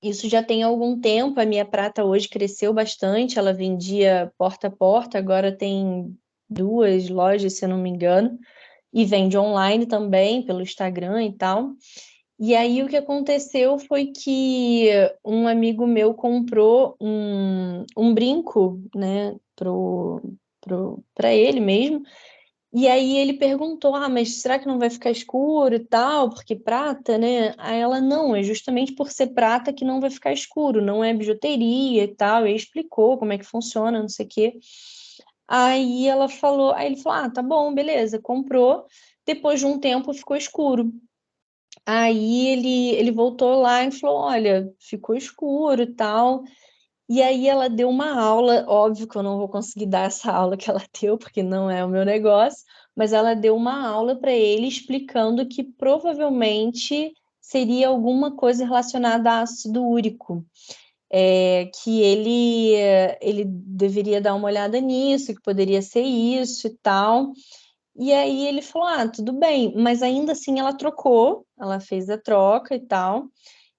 Isso já tem algum tempo, a Mia Prata hoje cresceu bastante, ela vendia porta a porta, agora tem 2 lojas, se eu não me engano, e vende online também, pelo Instagram e tal. E aí o que aconteceu foi que um amigo meu comprou um brinco, né, para ele mesmo, e aí ele perguntou, mas será que não vai ficar escuro e tal? Porque prata, né? Aí ela, não, é justamente por ser prata que não vai ficar escuro, não é bijuteria e tal. E aí explicou como é que funciona, não sei o quê. Aí ele falou, tá bom, beleza, comprou. Depois de um tempo ficou escuro. Aí ele voltou lá e falou, olha, ficou escuro e tal. E aí ela deu uma aula, óbvio que eu não vou conseguir dar essa aula que ela deu, porque não é o meu negócio, mas ela deu uma aula para ele explicando que provavelmente seria alguma coisa relacionada a ácido úrico, que ele deveria dar uma olhada nisso, que poderia ser isso e tal. E aí ele falou, tudo bem, mas ainda assim ela trocou, ela fez a troca e tal.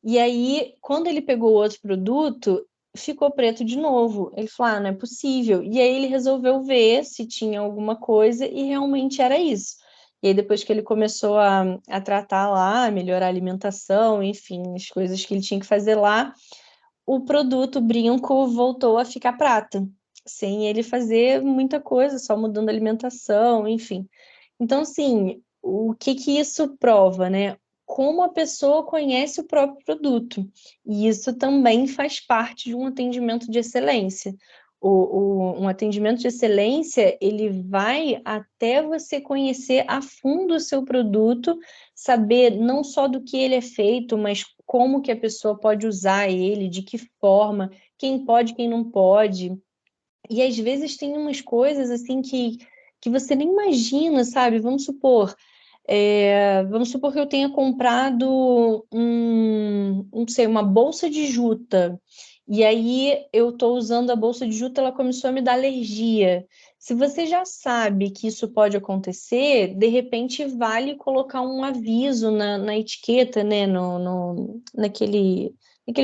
E aí, quando ele pegou outro produto, ficou preto de novo. Ele falou, não é possível. E aí ele resolveu ver se tinha alguma coisa e realmente era isso. E aí depois que ele começou a tratar lá, melhorar a alimentação, enfim, as coisas que ele tinha que fazer lá, o produto brinco voltou a ficar prata, sem ele fazer muita coisa, só mudando a alimentação, enfim. Então, assim, o que isso prova, né? Como a pessoa conhece o próprio produto. E isso também faz parte de um atendimento de excelência. Um atendimento de excelência, ele vai até você conhecer a fundo o seu produto, saber não só do que ele é feito, mas como que a pessoa pode usar ele, de que forma, quem pode, quem não pode. E às vezes tem umas coisas assim que você nem imagina, sabe? Vamos supor que eu tenha comprado não sei, uma bolsa de juta. E aí eu estou usando a bolsa de juta, ela começou a me dar alergia. Se você já sabe que isso pode acontecer, de repente vale colocar um aviso na etiqueta, né? Naquele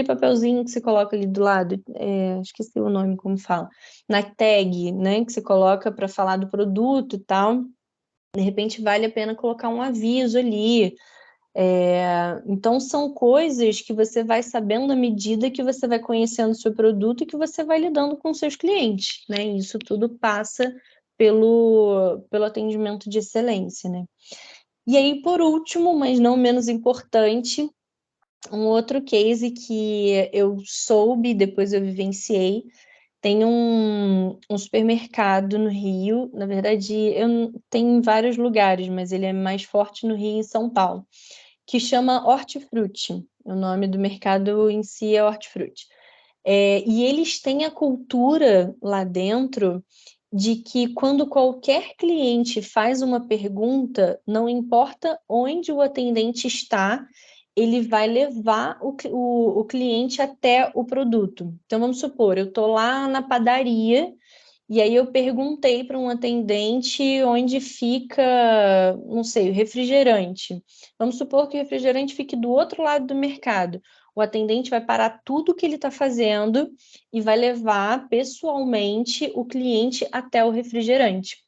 papelzinho que você coloca ali do lado, esqueci o nome, como fala, na tag, né? Que você coloca para falar do produto e tal. De repente vale a pena colocar um aviso ali. Então são coisas que você vai sabendo à medida que você vai conhecendo o seu produto e que você vai lidando com seus clientes, né? Isso tudo passa pelo atendimento de excelência, né? E aí, por último, mas não menos importante, um outro case que eu soube, depois eu vivenciei, tem um supermercado no Rio, na verdade, tem em vários lugares, mas ele é mais forte no Rio e em São Paulo, que chama Hortifruti. O nome do mercado em si é Hortifruti. E eles têm a cultura lá dentro de que quando qualquer cliente faz uma pergunta, não importa onde o atendente está, ele vai levar o cliente até o produto. Então, vamos supor, eu estou lá na padaria e aí eu perguntei para um atendente onde fica, não sei, o refrigerante. Vamos supor que o refrigerante fique do outro lado do mercado. o atendente vai parar tudo o que ele está fazendo e vai levar pessoalmente o cliente até o refrigerante.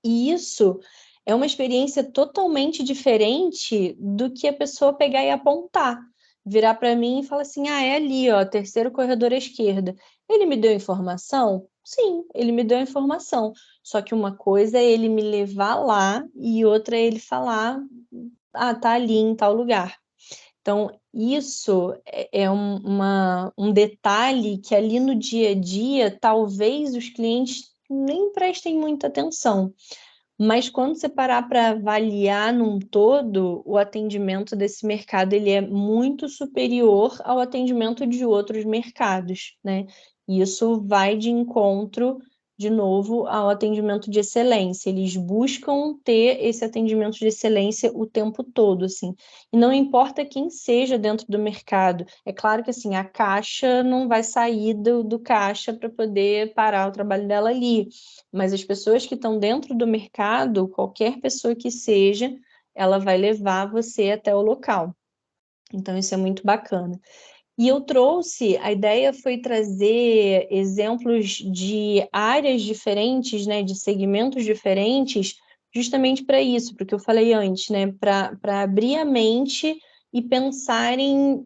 E isso é uma experiência totalmente diferente do que a pessoa pegar e apontar. Virar para mim e falar assim, é ali, ó, terceiro corredor à esquerda. Ele me deu informação? Sim, ele me deu informação. Só que uma coisa é ele me levar lá e outra é ele falar, tá ali em tal lugar. Então, isso é um detalhe que ali no dia a dia, talvez os clientes nem prestem muita atenção. Mas quando você parar para avaliar num todo, o atendimento desse mercado ele é muito superior ao atendimento de outros mercados, né? E isso vai de encontro, de novo, ao atendimento de excelência. Eles buscam ter esse atendimento de excelência o tempo todo, assim. E não importa quem seja dentro do mercado. É claro que, assim, a caixa não vai sair do caixa para poder parar o trabalho dela ali. Mas as pessoas que estão dentro do mercado, qualquer pessoa que seja, ela vai levar você até o local. Então, isso é muito bacana. E eu trouxe, a ideia foi trazer exemplos de áreas diferentes, né, de segmentos diferentes, justamente para isso, porque eu falei antes, né, para abrir a mente e pensarem,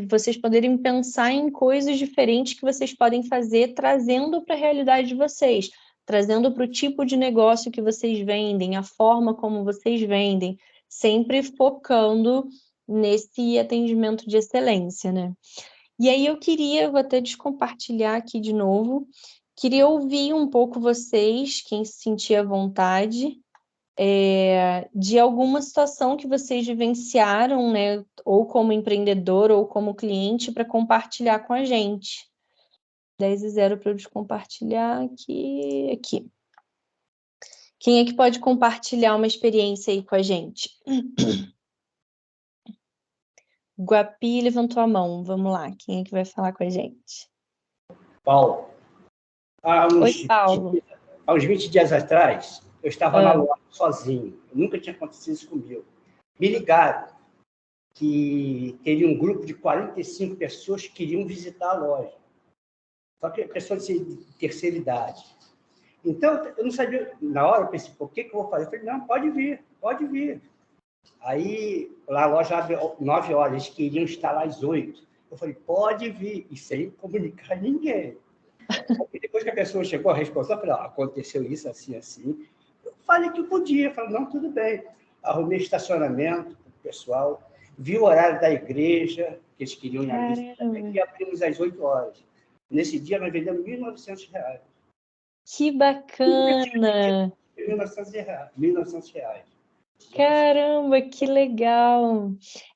vocês poderem pensar em coisas diferentes que vocês podem fazer, trazendo para a realidade de vocês, trazendo para o tipo de negócio que vocês vendem, a forma como vocês vendem, sempre focando nesse atendimento de excelência, né? E aí vou até descompartilhar aqui de novo, queria ouvir um pouco vocês, quem se sentir à vontade, de alguma situação que vocês vivenciaram, né, ou como empreendedor ou como cliente, para compartilhar com a gente. 10:0 para eu descompartilhar aqui. Quem é que pode compartilhar uma experiência aí com a gente? Guapi levantou a mão. Vamos lá. Quem é que vai falar com a gente? Paulo. Oi, Paulo. Há uns 20 dias atrás, eu estava na loja sozinho. Nunca tinha acontecido isso comigo. Me ligaram que teria um grupo de 45 pessoas que queriam visitar a loja. Só que pessoas de terceira idade. Então, eu não sabia. Na hora, eu pensei, o que eu vou fazer? Eu falei, não, pode vir, pode vir. Aí, lá a loja abre 9 horas, eles queriam estar lá às 8. Eu falei, pode vir, e sem comunicar a ninguém. E depois que a pessoa chegou, a responsável, eu falei, aconteceu isso, assim, assim. Eu falei que eu podia, eu falei, não, tudo bem. Arrumei estacionamento para o pessoal, vi o horário da igreja, que eles queriam ir à missa também, e abrimos às 8 horas. Nesse dia, nós vendemos R$1.900. Que bacana! R$1.900. Caramba, que legal!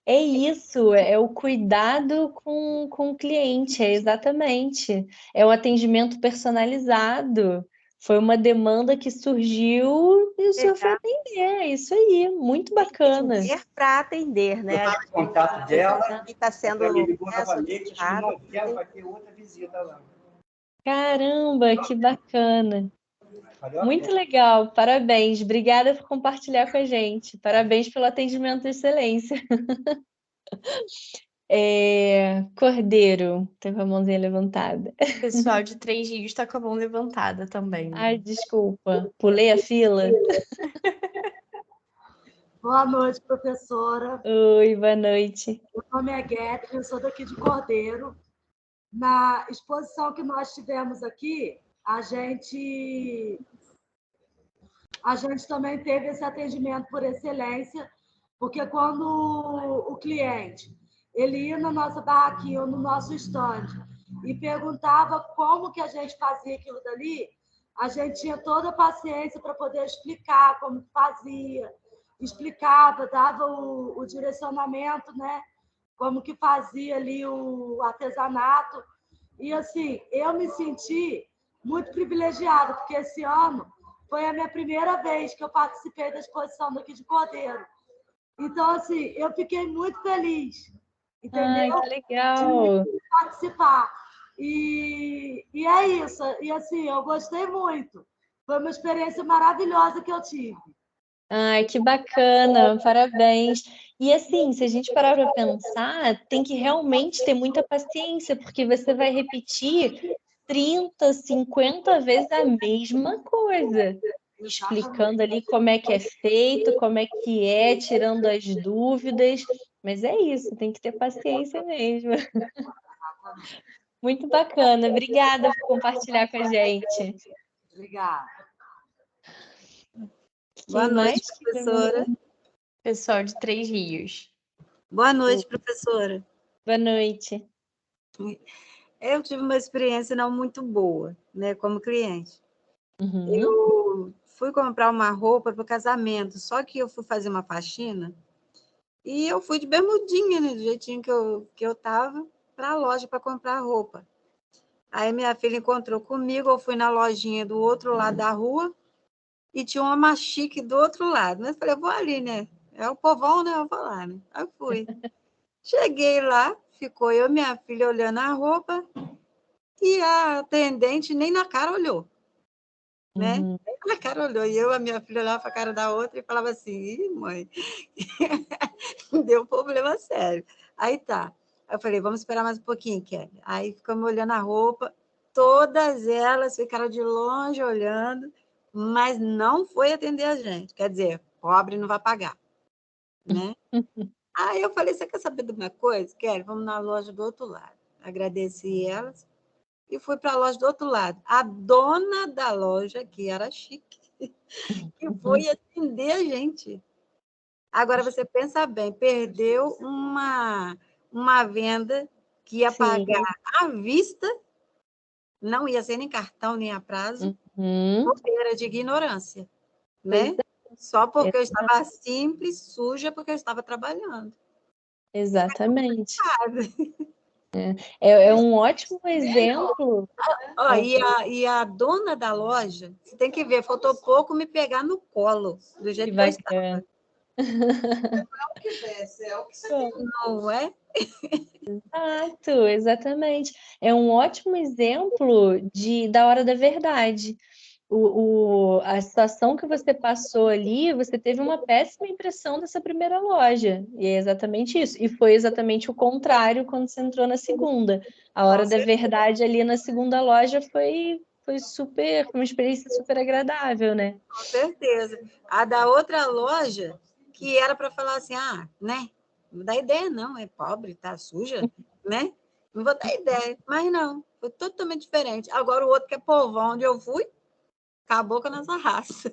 É isso, é o cuidado com o cliente, exatamente. É o atendimento personalizado. Foi uma demanda que surgiu e o senhor foi atender. É isso aí, muito bacana. Atender para atender, né? Eu estava em contato dela, está sendo ela me ligou novamente, acho que em novembro vai ter outra visita lá. Caramba, que bacana! Muito legal, parabéns. Obrigada por compartilhar com a gente. Parabéns pelo atendimento de excelência. Cordeiro, tem com a mãozinha levantada. O pessoal de 3 Rios está com a mão levantada também. Né? Ai, desculpa, pulei a fila. Boa noite, professora. Oi, boa noite. Meu nome é Guedes, eu sou daqui de Cordeiro. Na exposição que nós tivemos aqui, a gente também teve esse atendimento por excelência, porque quando o cliente ele ia na nossa barraquinha ou no nosso estande e perguntava como que a gente fazia aquilo dali, a gente tinha toda a paciência para poder explicar como fazia, explicava, dava o direcionamento, né? Como que fazia ali o artesanato. E, assim, eu me senti muito privilegiada, porque esse ano foi a minha primeira vez que eu participei da exposição daqui de Cordeiro. Então, assim, eu fiquei muito feliz, entendeu? Ai, que legal! De participar. E é isso. E, assim, eu gostei muito. Foi uma experiência maravilhosa que eu tive. Ai, que bacana, parabéns. E assim, se a gente parar para pensar, tem que realmente ter muita paciência, porque você vai repetir 30, 50 vezes a mesma coisa, explicando ali como é que é feito, como é que é, tirando as dúvidas. Mas é isso, tem que ter paciência mesmo. Muito bacana. Obrigada por compartilhar com a gente. Obrigada. Boa Quem noite, mais? professora. Pessoal de Três Rios. Boa noite, professora. Boa noite. Eu tive uma experiência não muito boa, né, como cliente. Uhum. Eu fui comprar uma roupa para o casamento, só que eu fui fazer uma faxina e eu fui de bermudinha, né, do jeitinho que eu tava, para a loja para comprar roupa. Aí minha filha encontrou comigo, eu fui na lojinha do outro lado da rua e tinha uma mais chique do outro lado. Eu falei, eu vou ali, né? É o povão, né? Eu vou lá, né? Aí eu fui. Cheguei lá, ficou eu e minha filha olhando a roupa e a atendente nem na cara olhou, né? Uhum. Nem na cara olhou. E eu, a minha filha, olhava para a cara da outra e falava assim, ih, mãe, deu problema sério. Aí tá. Aí eu falei, vamos esperar mais um pouquinho, Kelly. Aí ficamos olhando a roupa, todas elas ficaram de longe olhando, mas não foi atender a gente. Quer dizer, pobre não vai pagar, né? Aí eu falei, você quer saber de uma coisa, Kelly? Vamos na loja do outro lado. Agradeci elas e fui para a loja do outro lado. A dona da loja, que era chique, que foi atender a gente. Agora, você pensa bem, perdeu uma venda que ia Sim. pagar à vista, não ia ser nem cartão, nem a prazo, Uhum. bobeira de ignorância, Pois né? Só porque eu Exato. estava simples, suja, porque eu estava trabalhando. Exatamente. É um ótimo exemplo. Ó, e a dona da loja, você tem que ver, faltou pouco me pegar no colo, do Que jeito que eu estava. bacana. Não é? Exato, exatamente. É um ótimo exemplo da hora da verdade. A situação que você passou ali, você teve uma péssima impressão dessa primeira loja. E é exatamente isso. E foi exatamente o contrário quando você entrou na segunda. A hora da verdade ali na segunda loja foi uma experiência super agradável, né? Com certeza. A da outra loja, que era para falar assim, né? Não dá ideia, não, é pobre, tá suja, né? Não vou dar ideia. Mas não, foi totalmente diferente. Agora o outro que é povão, onde eu fui, acabou com a nossa raça.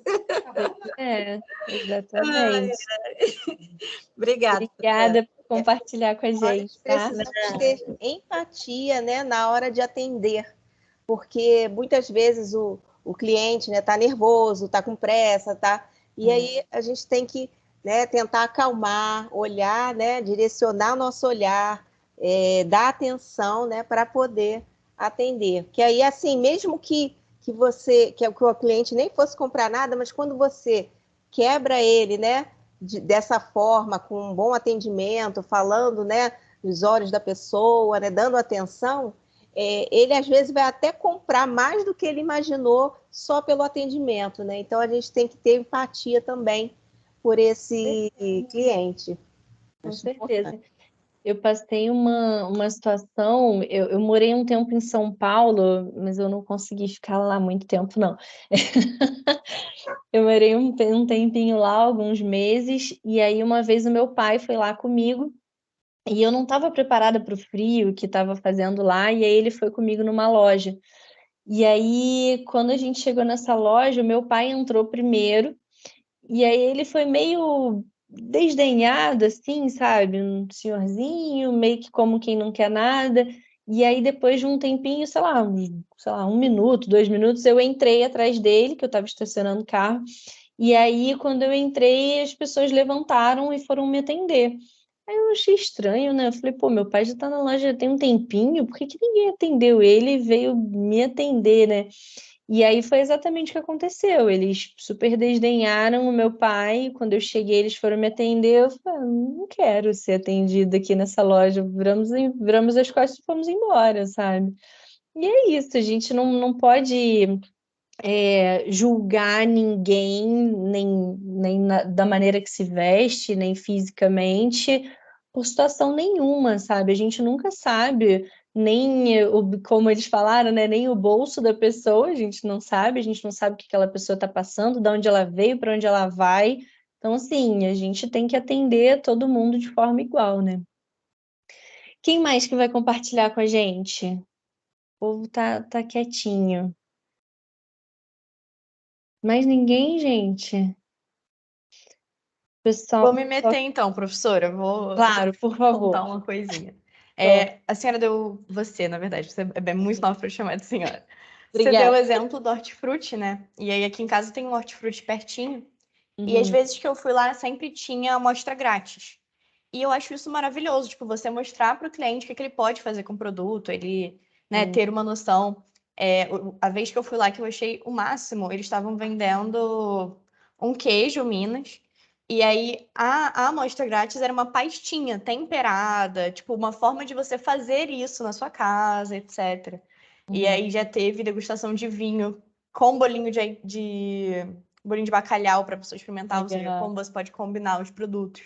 Exatamente. Obrigada. Obrigada por compartilhar com a gente, tá? Precisamos ter empatia, né, na hora de atender, porque muitas vezes o cliente, né, tá nervoso, tá com pressa, tá? E aí a gente tem que, né, tentar acalmar, olhar, né, direcionar o nosso olhar, dar atenção, né, para poder atender. Que aí, assim, mesmo que o cliente nem fosse comprar nada, mas quando você quebra ele, né, dessa forma, com um bom atendimento, falando, né, nos olhos da pessoa, né, dando atenção, ele às vezes vai até comprar mais do que ele imaginou só pelo atendimento, né? Então a gente tem que ter empatia também por esse cliente. Com certeza. Eu passei uma situação, eu morei um tempo em São Paulo, mas eu não consegui ficar lá muito tempo, não. Eu morei um tempinho lá, alguns meses, e aí uma vez o meu pai foi lá comigo, e eu não estava preparada para o frio que estava fazendo lá, e aí ele foi comigo numa loja. E aí, quando a gente chegou nessa loja, o meu pai entrou primeiro, e aí ele foi meio desdenhado, assim, sabe? Um senhorzinho, meio que como quem não quer nada. E aí, depois de um tempinho, sei lá, 1 minuto, 2 minutos, eu entrei atrás dele, que eu estava estacionando o carro. E aí, quando eu entrei, as pessoas levantaram e foram me atender. Aí eu achei estranho, né? Eu falei, pô, meu pai já tá na loja tem um tempinho, por que que ninguém atendeu ele e veio me atender, né? E aí foi exatamente o que aconteceu. Eles super desdenharam o meu pai. Quando eu cheguei, eles foram me atender. Eu falei, não quero ser atendida aqui nessa loja. Viramos as costas e fomos embora, sabe? E é isso, a gente não pode julgar ninguém, nem da maneira que se veste, nem fisicamente, por situação nenhuma, sabe? A gente nunca sabe, nem como eles falaram, né? Nem o bolso da pessoa, a gente não sabe o que aquela pessoa está passando, de onde ela veio, para onde ela vai. Então, assim, a gente tem que atender todo mundo de forma igual, né? Quem mais que vai compartilhar com a gente? O povo tá quietinho. Mais ninguém, gente? Pessoal, Vou me meter então, professora. Vou claro, por favor. contar uma coisinha. A senhora você, na verdade, você é muito nova para eu chamar de senhora. Você Obrigada. deu o exemplo do hortifruti, né? E aí aqui em casa tem um hortifruti pertinho. E às vezes que eu fui lá, sempre tinha amostra grátis. E eu acho isso maravilhoso, tipo, você mostrar para o cliente o que ele pode fazer com o produto, ele, né, ter uma noção. A vez que eu fui lá, que eu achei o máximo, eles estavam vendendo um queijo Minas. E aí, a amostra grátis era uma pastinha temperada, tipo, uma forma de você fazer isso na sua casa, etc. E aí já teve degustação de vinho com bolinho bolinho de bacalhau para a pessoa experimentar, ou seja, como você pode combinar os produtos.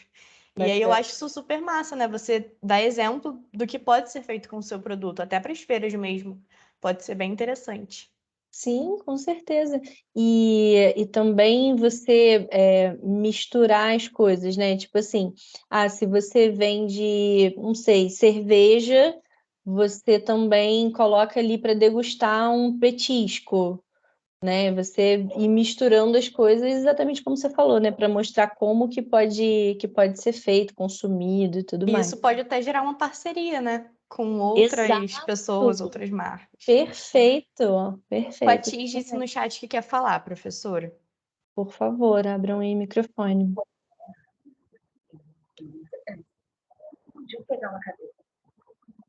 E aí eu acho isso super massa, né? Você dá exemplo do que pode ser feito com o seu produto, até para as feiras mesmo. Pode ser bem interessante. Sim, com certeza. E também você misturar as coisas, né? Tipo assim, se você vende, não sei, cerveja, você também coloca ali para degustar um petisco, né? Você ir misturando as coisas exatamente como você falou, né? Para mostrar como que pode ser feito, consumido e tudo mais. Isso pode até gerar uma parceria, né? Com outras pessoas, outras marcas. Perfeito. Paty disse no chat que quer falar, professora. Por favor, abram aí o microfone. Deixa eu pegar uma cadeira.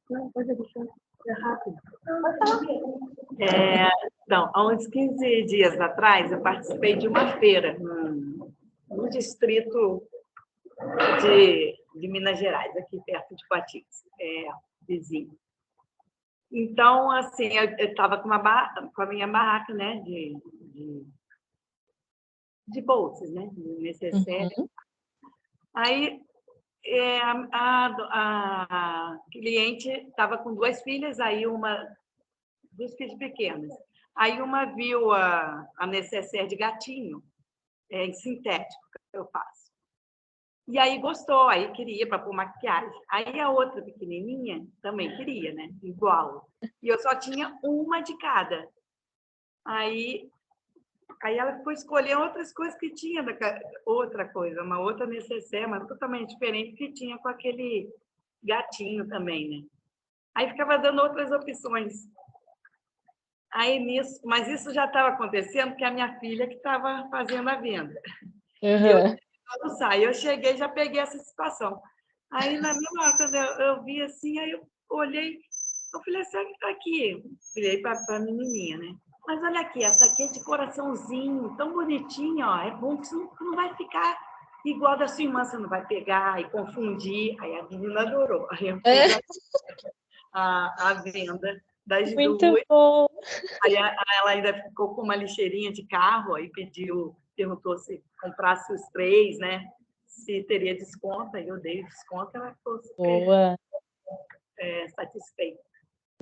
Não, pode deixar. É rápido. Então, há uns 15 dias atrás, eu participei de uma feira no distrito de Minas Gerais, aqui perto de Patins, vizinho. Então, assim, eu estava com a minha barraca, né, de bolsas, né, de necessaire. Aí, a cliente estava com 2 filhas, aí 2 filhas pequenas. Aí uma viu a necessaire de gatinho, em sintético, que eu faço. E aí gostou, aí queria para pôr maquiagem. Aí a outra pequenininha também queria, né? Igual. E eu só tinha uma de cada. Aí ela foi escolher outras coisas que tinha, outra coisa, uma outra necessaire, mas totalmente diferente, que tinha com aquele gatinho também, né? Aí ficava dando outras opções. Aí nisso, mas isso já estava acontecendo porque a minha filha que estava fazendo a venda. Eu cheguei e já peguei essa situação. Aí, na mesma hora, quando eu vi assim, aí eu olhei, eu falei assim, aqui, virei para a menininha, né? Mas olha aqui, essa aqui é de coraçãozinho, tão bonitinha, ó, é bom que você não vai ficar igual da sua irmã, você não vai pegar e confundir. Aí a menina adorou. Aí eu fiz a venda das Muito duas. Bom. Aí ela ainda ficou com uma lixeirinha de carro, aí perguntou se comprasse os 3, né? Se teria desconto, aí eu dei desconto, ela ficou super satisfeita.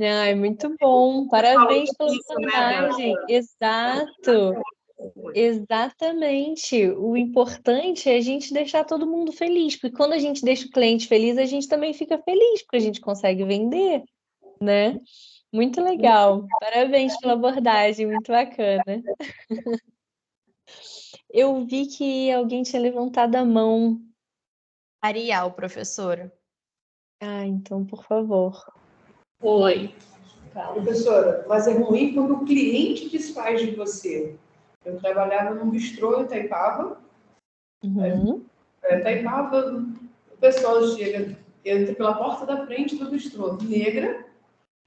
Ai, muito bom. Parabéns pela abordagem. Exato. Exatamente. O importante é a gente deixar todo mundo feliz, porque quando a gente deixa o cliente feliz, a gente também fica feliz, porque a gente consegue vender, né? Muito legal. Parabéns pela abordagem, muito bacana. Eu vi que alguém tinha levantado a mão. Arial, professora. Então, por favor. Oi. Professora, mas é ruim quando o cliente desfaz de você. Eu trabalhava num bistrô em Itaipava. Itaipava, o pessoal entra pela porta da frente do bistrô, negra.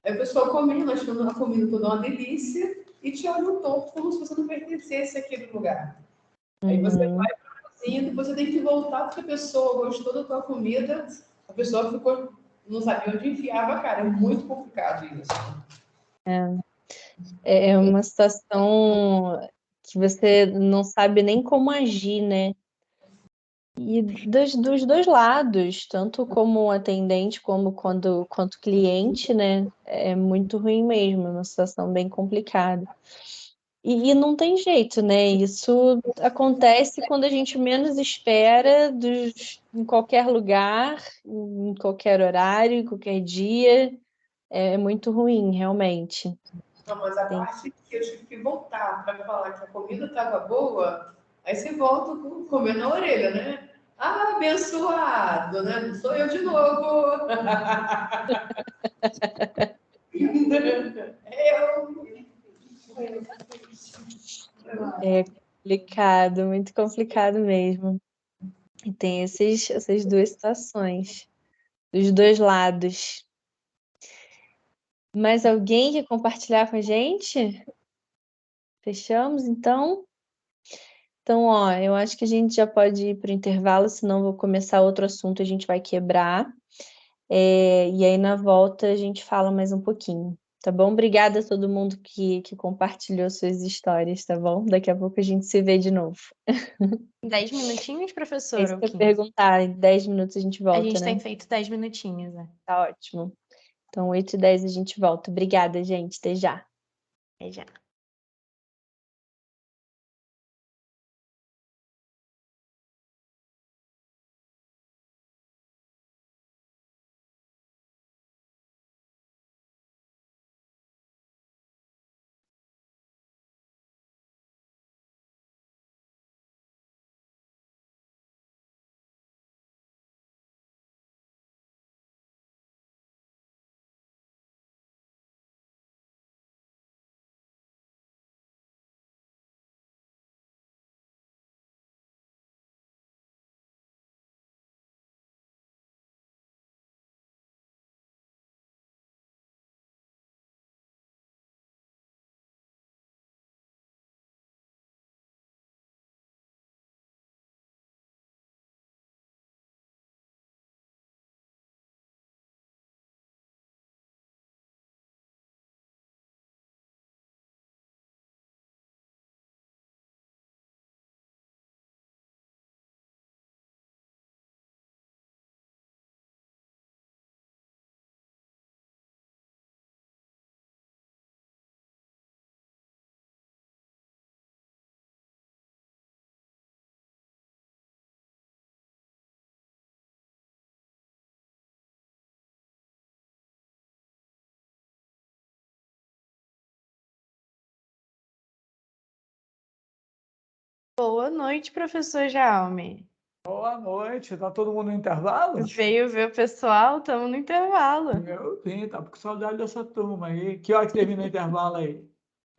Aí o pessoal comendo, achando a comida toda uma delícia, e te olha no topo como se você não pertencesse àquele lugar. Aí você vai para a cozinha, depois você tem que voltar porque a pessoa gostou da tua comida, a pessoa não sabia onde enfiava a cara. É muito complicado isso. É uma situação que você não sabe nem como agir, né? E dos dois lados, tanto como atendente como quanto cliente, né? É muito ruim mesmo, é uma situação bem complicada. E não tem jeito, né? Isso acontece quando a gente menos espera, em qualquer lugar, em qualquer horário, em qualquer dia. É muito ruim, realmente. Não, mas a Tem parte que eu tive que voltar para falar que a comida estava boa, aí você volta com comer na orelha, né? Ah, abençoado, né? Sou eu de novo. É complicado, muito complicado mesmo. E tem essas duas situações, dos dois lados. Mais alguém quer compartilhar com a gente? Fechamos, então? Então, ó, eu acho que a gente já pode ir para o intervalo, senão vou começar outro assunto, a gente vai quebrar. E aí, na volta, a gente fala mais um pouquinho, tá bom? Obrigada a todo mundo que compartilhou suas histórias, tá bom? Daqui a pouco a gente se vê de novo. 10 minutinhos, É professora, isso ou que eu ia 15? perguntar, em 10 minutos a gente A volta, gente né? tem feito 10 minutinhos, né? Tá ótimo. Então, 8h10 a gente volta. Obrigada, gente. Até já. Aí já. Boa noite, professor Jaume. Boa noite, tá todo mundo no intervalo? Veio ver o pessoal, estamos no intervalo. Eu vim, tá com saudade dessa turma aí. Que hora que termina o intervalo aí?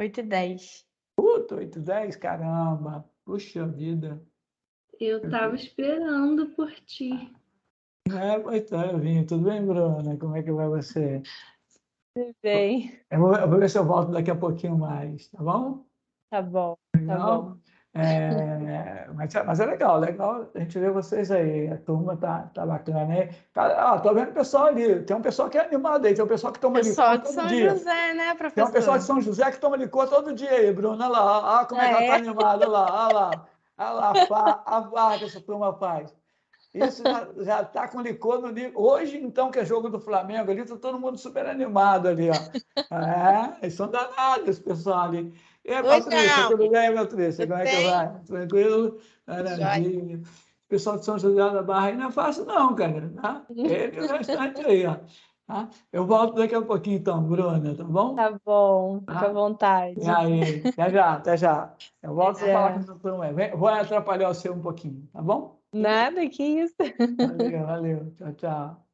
8h10. Puta, 8h10, caramba. Puxa vida. Eu tava esperando por ti. Pois tá, eu vim. Tudo bem, Bruna? Como é que vai você? Tudo bem. Eu vou ver se eu volto daqui a pouquinho mais, tá bom? Tá bom, tá bom. Legal? Mas é legal a gente ver vocês aí. A turma tá bacana, né? Cara, tô vendo o pessoal ali. Tem um pessoal que é animado aí, tem um pessoal que toma Pessoal licor de todo São dia. José, né, Tem um pessoal professor? de São José que toma licor todo dia aí, Bruno. Olha lá, olha como é que ela está animada, olha lá, olha lá. Olha lá, a farra que essa turma faz. Isso já está com licor no nível. Hoje, então, que é jogo do Flamengo ali, está todo mundo super animado ali, ó. Eles são danados, esse pessoal ali. E aí, Oi, Patrícia, tudo Jaume. bem, Patrícia? Tudo Como é que bem? vai? Tranquilo? Jóia. Maravilha. O pessoal de São José da Barra aí não é fácil, não, cara. Tá? Ele e o restante aí, ó. Tá? Eu volto daqui a pouquinho, então, Bruna, tá bom? Tá bom, fica à Tá? vontade. E aí, até já, até já. Eu volto para falar com Já. essa turma aí. Vou atrapalhar o seu um pouquinho, tá bom? Nada, que isso. Valeu, valeu. Tchau, tchau.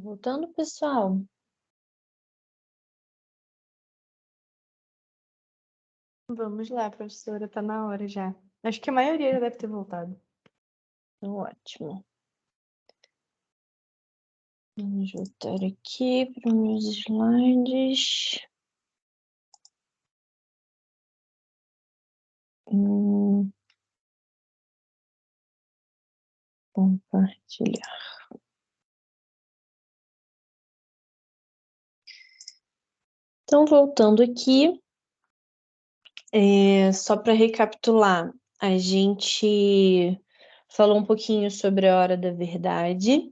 Voltando, pessoal. Vamos lá, professora, tá na hora já. Acho que a maioria já deve ter voltado. Então, ótimo. Vamos voltar aqui para os meus slides. Compartilhar. Então, voltando aqui, só para recapitular, a gente falou um pouquinho sobre a hora da verdade.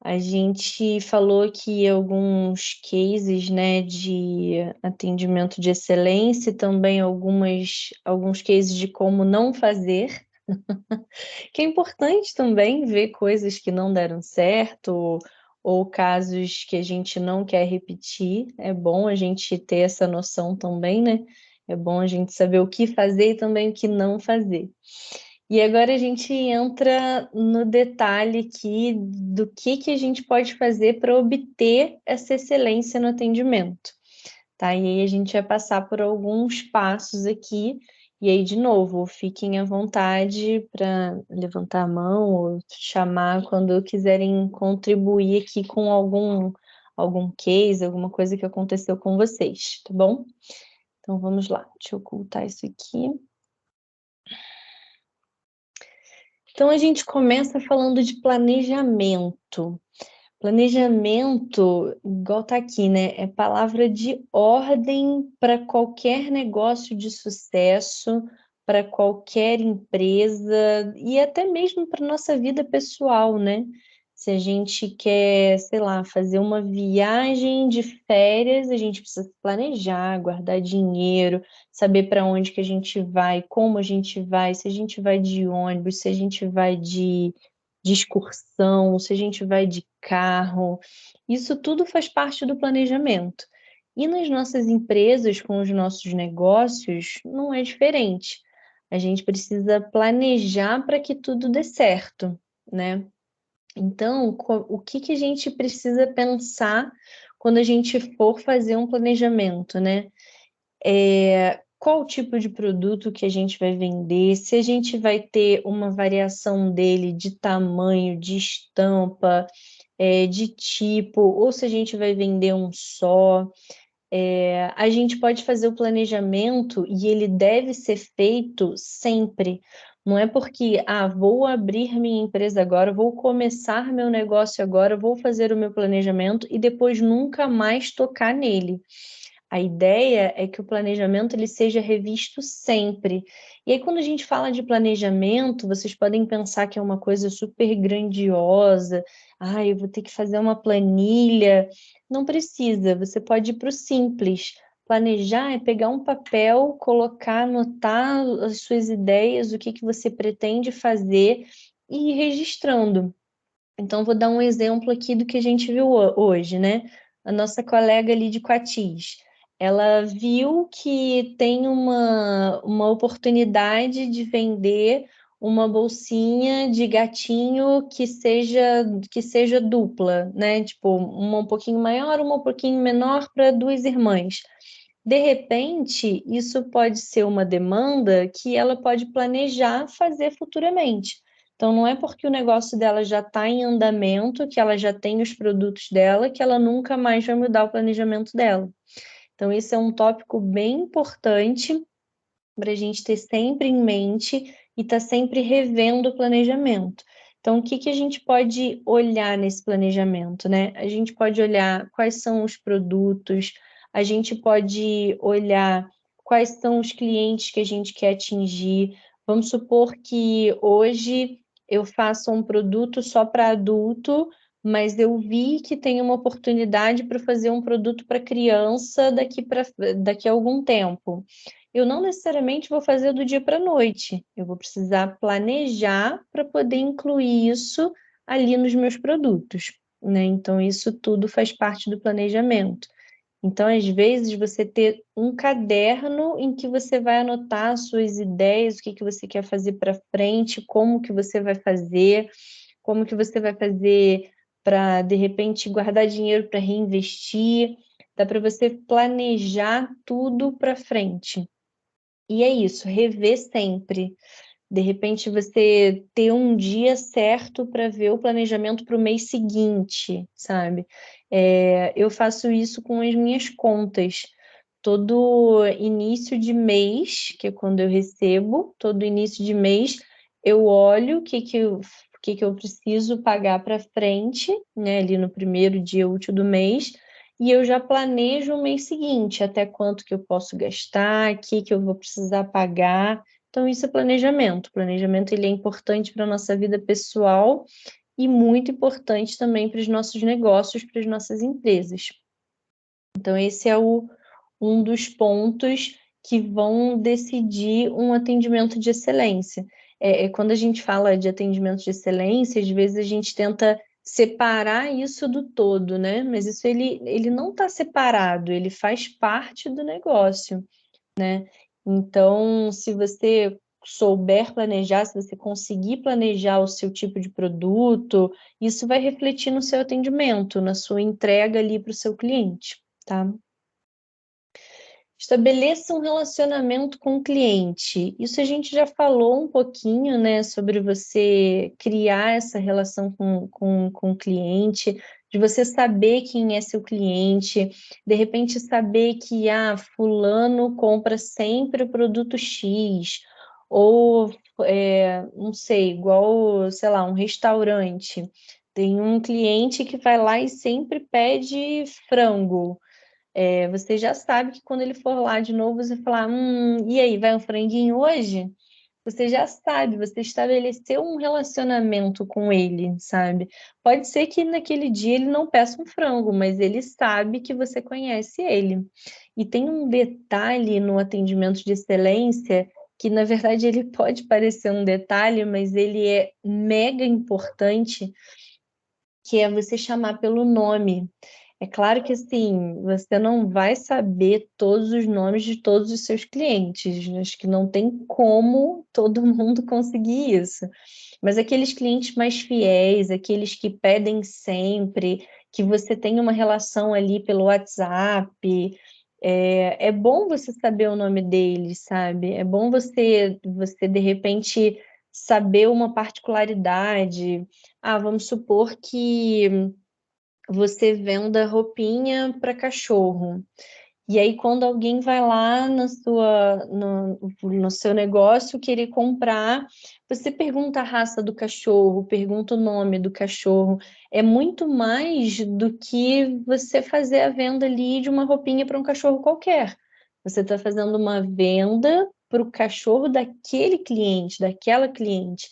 A gente falou aqui alguns cases, né, de atendimento de excelência, e também alguns cases de como não fazer, que é importante também ver coisas que não deram certo, ou casos que a gente não quer repetir. É bom a gente ter essa noção também, né? É bom a gente saber o que fazer e também o que não fazer. E agora a gente entra no detalhe aqui do que a gente pode fazer para obter essa excelência no atendimento, tá? E aí a gente vai passar por alguns passos aqui, e aí, de novo, fiquem à vontade para levantar a mão ou chamar quando quiserem contribuir aqui com algum case, alguma coisa que aconteceu com vocês, tá bom? Então, vamos lá. Deixa eu ocultar isso aqui. Então, a gente começa falando de planejamento. Planejamento, igual tá aqui, né? É palavra de ordem para qualquer negócio de sucesso, para qualquer empresa e até mesmo para nossa vida pessoal, né? Se a gente quer, sei lá, fazer uma viagem de férias, a gente precisa planejar, guardar dinheiro, saber para onde que a gente vai, como a gente vai, se a gente vai de ônibus, se a gente vai de excursão, se a gente vai de carro. Isso tudo faz parte do planejamento. E nas nossas empresas, com os nossos negócios, não é diferente. A gente precisa planejar para que tudo dê certo, né? Então, o que a gente precisa pensar quando a gente for fazer um planejamento, né? Qual o tipo de produto que a gente vai vender, se a gente vai ter uma variação dele de tamanho, de estampa, de tipo, ou se a gente vai vender um só. A gente pode fazer o planejamento e ele deve ser feito sempre. Não é porque, vou abrir minha empresa agora, vou começar meu negócio agora, vou fazer o meu planejamento e depois nunca mais tocar nele. A ideia é que o planejamento ele seja revisto sempre. E aí, quando a gente fala de planejamento, vocês podem pensar que é uma coisa super grandiosa. Eu vou ter que fazer uma planilha. Não precisa, você pode ir para o simples. Planejar é pegar um papel, colocar, anotar as suas ideias, o que você pretende fazer e ir registrando. Então, vou dar um exemplo aqui do que a gente viu hoje, né? A nossa colega ali de Coatis, ela viu que tem uma oportunidade de vender uma bolsinha de gatinho que seja dupla, né? Tipo, uma um pouquinho maior, uma um pouquinho menor para duas irmãs. De repente, isso pode ser uma demanda que ela pode planejar fazer futuramente. Então, não é porque o negócio dela já está em andamento, que ela já tem os produtos dela, que ela nunca mais vai mudar o planejamento dela. Então, isso é um tópico bem importante para a gente ter sempre em mente e estar sempre revendo o planejamento. Então, o que a gente pode olhar nesse planejamento, né? A gente pode olhar quais são os produtos, a gente pode olhar quais são os clientes que a gente quer atingir. Vamos supor que hoje eu faça um produto só para adulto, mas eu vi que tem uma oportunidade para fazer um produto para criança daqui a algum tempo. Eu não necessariamente vou fazer do dia para a noite. Eu vou precisar planejar para poder incluir isso ali nos meus produtos, né? Então, isso tudo faz parte do planejamento. Então, às vezes, você ter um caderno em que você vai anotar as suas ideias, o que você quer fazer para frente, como que você vai fazer para, de repente, guardar dinheiro para reinvestir, dá para você planejar tudo para frente. E é isso, rever sempre. De repente, você ter um dia certo para ver o planejamento para o mês seguinte, sabe? Eu faço isso com as minhas contas. Todo início de mês, que é quando eu recebo, todo início de mês, eu olho o que eu preciso pagar para frente, né, ali no primeiro dia útil do mês, e eu já planejo o mês seguinte, até quanto que eu posso gastar, o que eu vou precisar pagar. Então, isso é planejamento. O planejamento ele é importante para a nossa vida pessoal e muito importante também para os nossos negócios, para as nossas empresas. Então, esse é um dos pontos que vão decidir um atendimento de excelência. Quando a gente fala de atendimento de excelência, às vezes a gente tenta separar isso do todo, né? Mas isso ele não está separado, ele faz parte do negócio, né? Então, se você souber planejar, se você conseguir planejar o seu tipo de produto, isso vai refletir no seu atendimento, na sua entrega ali para o seu cliente, tá? Estabeleça um relacionamento com o cliente. Isso a gente já falou um pouquinho, né, sobre você criar essa relação com o cliente, de você saber quem é seu cliente, de repente saber que fulano compra sempre o produto X, ou não sei, igual, sei lá, um restaurante. Tem um cliente que vai lá e sempre pede frango. Você já sabe que quando ele for lá de novo, você falar, e aí, vai um franguinho hoje? Você já sabe, você estabeleceu um relacionamento com ele, sabe? Pode ser que naquele dia ele não peça um frango, mas ele sabe que você conhece ele. E tem um detalhe no atendimento de excelência que, na verdade, ele pode parecer um detalhe, mas ele é mega importante, que é você chamar pelo nome. É claro que, assim, você não vai saber todos os nomes de todos os seus clientes. Acho que não tem como todo mundo conseguir isso. Mas aqueles clientes mais fiéis, aqueles que pedem sempre, que você tem uma relação ali pelo WhatsApp, é bom você saber o nome deles, sabe? É bom você de repente, saber uma particularidade. Vamos supor que você venda roupinha para cachorro. E aí, quando alguém vai lá no seu negócio querer comprar, você pergunta a raça do cachorro, pergunta o nome do cachorro. É muito mais do que você fazer a venda ali de uma roupinha para um cachorro qualquer. Você está fazendo uma venda para o cachorro daquele cliente, daquela cliente.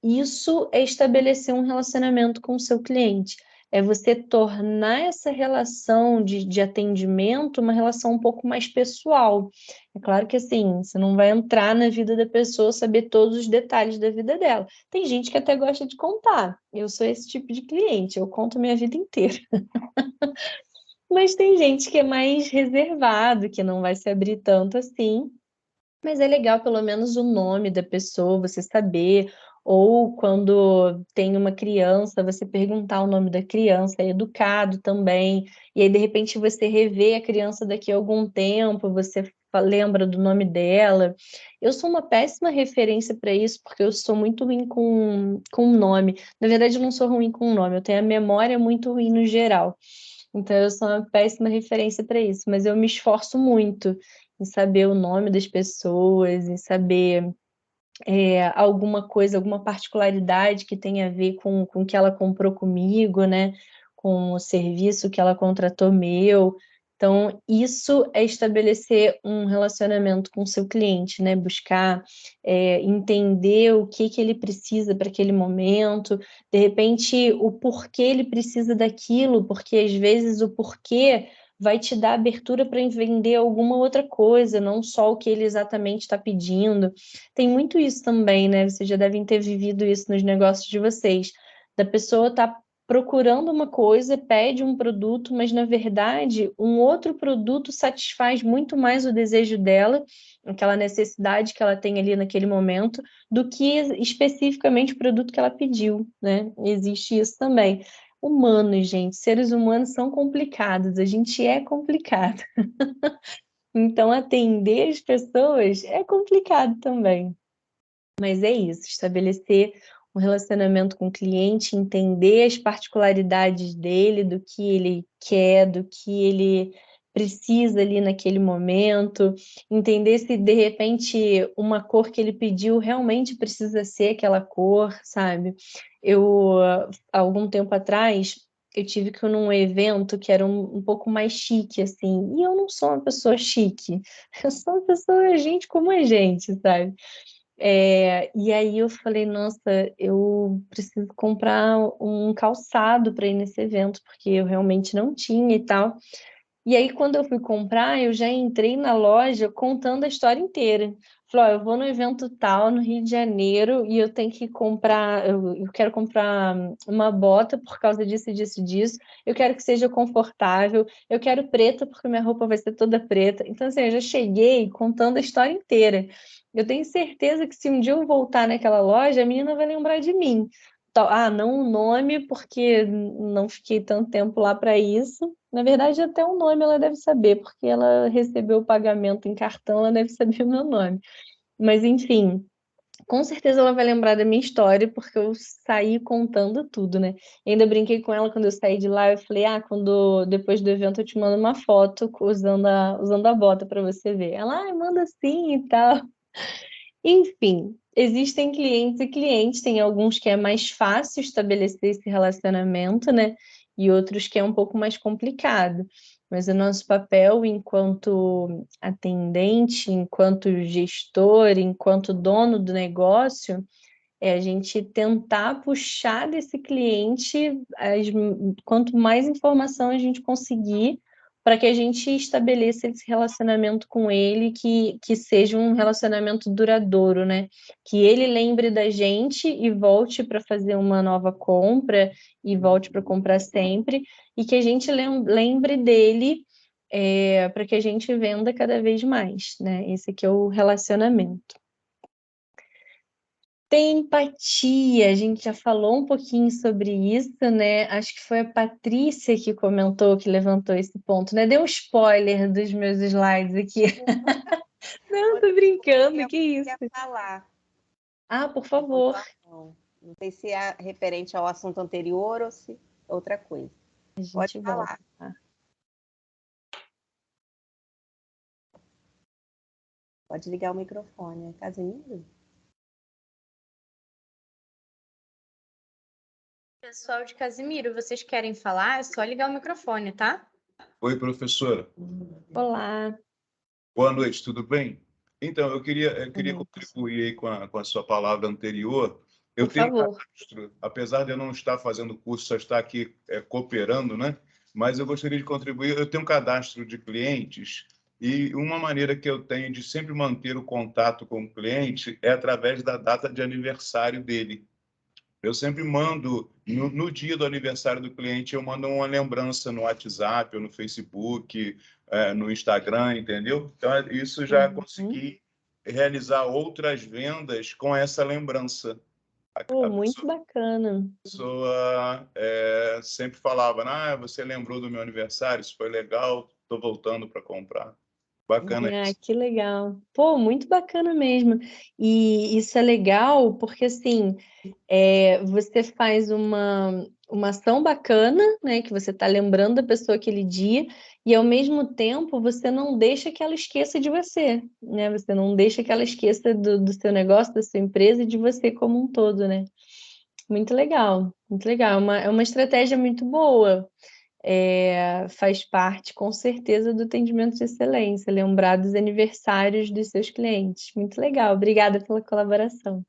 Isso é estabelecer um relacionamento com o seu cliente. É você tornar essa relação de atendimento uma relação um pouco mais pessoal. É claro que, assim, você não vai entrar na vida da pessoa, saber todos os detalhes da vida dela. Tem gente que até gosta de contar. Eu sou esse tipo de cliente, eu conto a minha vida inteira. Mas tem gente que é mais reservado, que não vai se abrir tanto assim. Mas é legal pelo menos o nome da pessoa, você saber, ou quando tem uma criança, você perguntar o nome da criança, é educado também, e aí de repente você revê a criança daqui a algum tempo, você lembra do nome dela. Eu sou uma péssima referência para isso, porque eu sou muito ruim com nome. Na verdade, eu não sou ruim com nome, eu tenho a memória muito ruim no geral. Então, eu sou uma péssima referência para isso, mas eu me esforço muito em saber o nome das pessoas, em saber alguma coisa, alguma particularidade que tenha a ver com o que ela comprou comigo, né? Com o serviço que ela contratou meu. Então, isso é estabelecer um relacionamento com o seu cliente, né? Buscar entender o que ele precisa para aquele momento, de repente, o porquê ele precisa daquilo, porque às vezes o porquê vai te dar abertura para vender alguma outra coisa, não só o que ele exatamente está pedindo. Tem muito isso também, né? Vocês já devem ter vivido isso nos negócios de vocês. Da pessoa estar procurando uma coisa, pede um produto, mas na verdade um outro produto satisfaz muito mais o desejo dela, aquela necessidade que ela tem ali naquele momento, do que especificamente o produto que ela pediu, né? Existe isso também. humanos, gente. Seres humanos são complicados, a gente é complicado. Então, atender as pessoas é complicado também. Mas é isso, estabelecer um relacionamento com o cliente, entender as particularidades dele, do que ele quer, do que ele precisa ali naquele momento, entender se de repente uma cor que ele pediu realmente precisa ser aquela cor, sabe? Eu, há algum tempo atrás, eu tive que ir num evento que era um pouco mais chique, assim, e eu não sou uma pessoa chique, eu sou uma pessoa, gente como a gente, sabe? E aí eu falei, nossa, eu preciso comprar um calçado para ir nesse evento, porque eu realmente não tinha e tal. E aí, quando eu fui comprar, eu já entrei na loja contando a história inteira. Falei, ó, eu vou no evento tal, no Rio de Janeiro, e eu tenho que comprar, eu quero comprar uma bota por causa disso, disso, disso. Eu quero que seja confortável. Eu quero preta, porque minha roupa vai ser toda preta. Então, assim, eu já cheguei contando a história inteira. Eu tenho certeza que se um dia eu voltar naquela loja, a menina vai lembrar de mim. Não o nome, porque não fiquei tanto tempo lá para isso. Na verdade, até o nome ela deve saber, porque ela recebeu o pagamento em cartão, ela deve saber o meu nome. Mas, enfim, com certeza ela vai lembrar da minha história, porque eu saí contando tudo, né? E ainda brinquei com ela quando eu saí de lá, eu falei, depois do evento eu te mando uma foto usando a bota para você ver. Ela, manda sim e tal. Enfim, existem clientes e clientes, tem alguns que é mais fácil estabelecer esse relacionamento, né? E outros que é um pouco mais complicado. Mas o nosso papel enquanto atendente, enquanto gestor, enquanto dono do negócio, é a gente tentar puxar desse cliente quanto mais informação a gente conseguir para que a gente estabeleça esse relacionamento com ele que seja um relacionamento duradouro, né? Que ele lembre da gente e volte para fazer uma nova compra e volte para comprar sempre, e que a gente lembre dele para que a gente venda cada vez mais, né? Esse aqui é o relacionamento. Tem empatia, a gente já falou um pouquinho sobre isso, né? Acho que foi a Patrícia que comentou, que levantou esse ponto, né? Deu um spoiler dos meus slides aqui. Não, tô brincando, que isso? Quer falar? Por favor. Não sei se é referente ao assunto anterior ou se outra coisa. Pode falar. Pode ligar o microfone, Casimiro? Pessoal de Casimiro, vocês querem falar? É só ligar o microfone, tá? Oi, professora. Olá. Boa noite, tudo bem? Então, eu queria contribuir aí com a sua palavra anterior. Eu tenho um cadastro, apesar de eu não estar fazendo curso, só estar aqui cooperando, né? Mas eu gostaria de contribuir. Eu tenho um cadastro de clientes e uma maneira que eu tenho de sempre manter o contato com o cliente é através da data de aniversário dele. Eu sempre mando, no dia do aniversário do cliente, eu mando uma lembrança no WhatsApp ou no Facebook, no Instagram, entendeu? Então, isso já consegui realizar outras vendas com essa lembrança. Muito bacana. A pessoa sempre falava, você lembrou do meu aniversário, isso foi legal, estou voltando para comprar. Bacana isso. Que legal. Muito bacana mesmo. E isso é legal porque, assim, você faz uma ação bacana, né? Que você está lembrando da pessoa aquele dia, e ao mesmo tempo você não deixa que ela esqueça de você, né? Você não deixa que ela esqueça do seu negócio, da sua empresa e de você como um todo, né? Muito legal, muito legal. É uma estratégia muito boa. Faz parte, com certeza, do atendimento de excelência, lembrar dos aniversários dos seus clientes. Muito legal, obrigada pela colaboração.